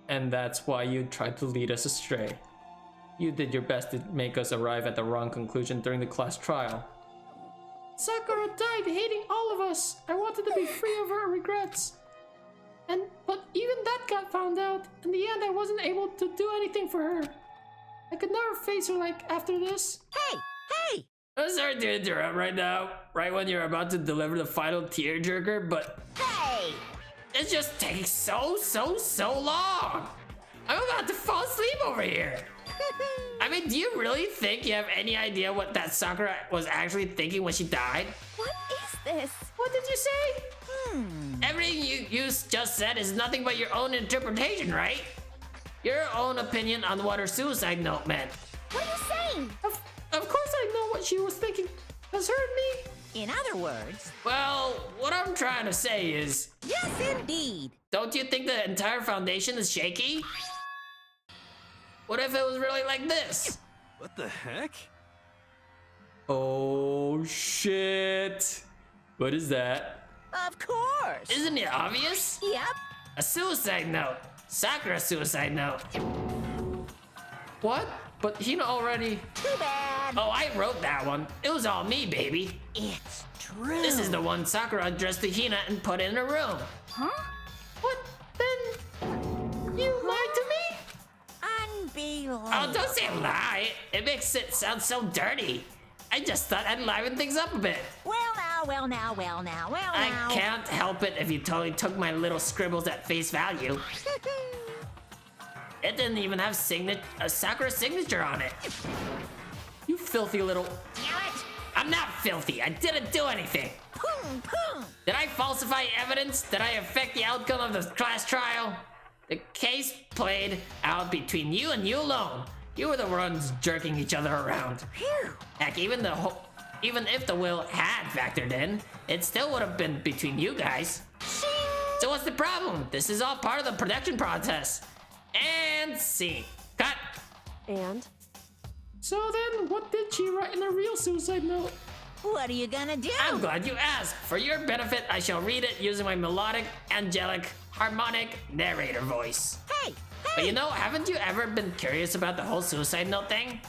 And that's why you tried to lead us astray. You did your best to make us arrive at the wrong conclusion during the class trial. Sakura died hating all of us. I wanted to be free of her regrets. But even that got found out. In the end, I wasn't able to do anything for her. I could never face her like after this. Hey! Hey! I'm sorry to interrupt right now, right when you're about to deliver the final tearjerker, but Hey! it's just taking so long. I'm about to fall asleep over here. I mean, do you really think you have any idea what that Sakura was actually thinking when she died? What is this? What did you say? Everything you just said is nothing but your own interpretation, right? Your own opinion on what her suicide note meant. What are you saying? Of course I know what she was thinking. Has heard me. In other words, Well, what I'm trying to say is, yes indeed. don't you think the entire foundation is shaky? What if it was really like this? What the heck? Oh shit. What is that? Of course. Isn't it obvious? Yep. A suicide note. Sakura's suicide note. What? But Hina already... Too bad. Oh, I wrote that one. It was all me, baby. It's true. This is the one Sakura addressed to Hina and put in her room. Huh? What? Then... You lied to me? Unbelievable. Oh, don't say lie. It makes it sound so dirty. I just thought I'd liven things up a bit. Well now. I can't help it if you totally took my little scribbles at face value. It didn't even have a Sakura signature on it. You filthy little... Damn it. I'm not filthy. I didn't do anything. Did I falsify evidence? Did I affect the outcome of the class trial? The case played out between you and you alone. You were the ones jerking each other around. Heck, even if the will had factored in, it still would have been between you guys. So what's the problem? This is all part of the production process. And scene. Cut. And? So then, what did she write in the real suicide note? What are you gonna do? I'm glad you asked. For your benefit, I shall read it using my melodic, angelic, harmonic narrator voice. Hey! But you know, haven't you ever been curious about the whole suicide note thing?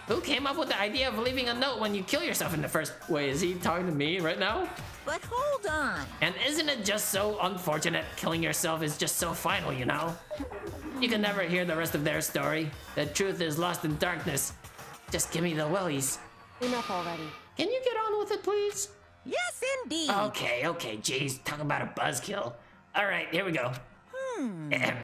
Who came up with the idea of leaving a note when you kill yourself in the first... Wait, is he talking to me right now? But hold on. And isn't it just so unfortunate killing yourself is just so final, you know? You can never hear the rest of their story. The truth is lost in darkness. Just give me the willies. Enough already. Can you get on with it, please? Yes, indeed. Okay, geez, talk about a buzzkill. All right, here we go.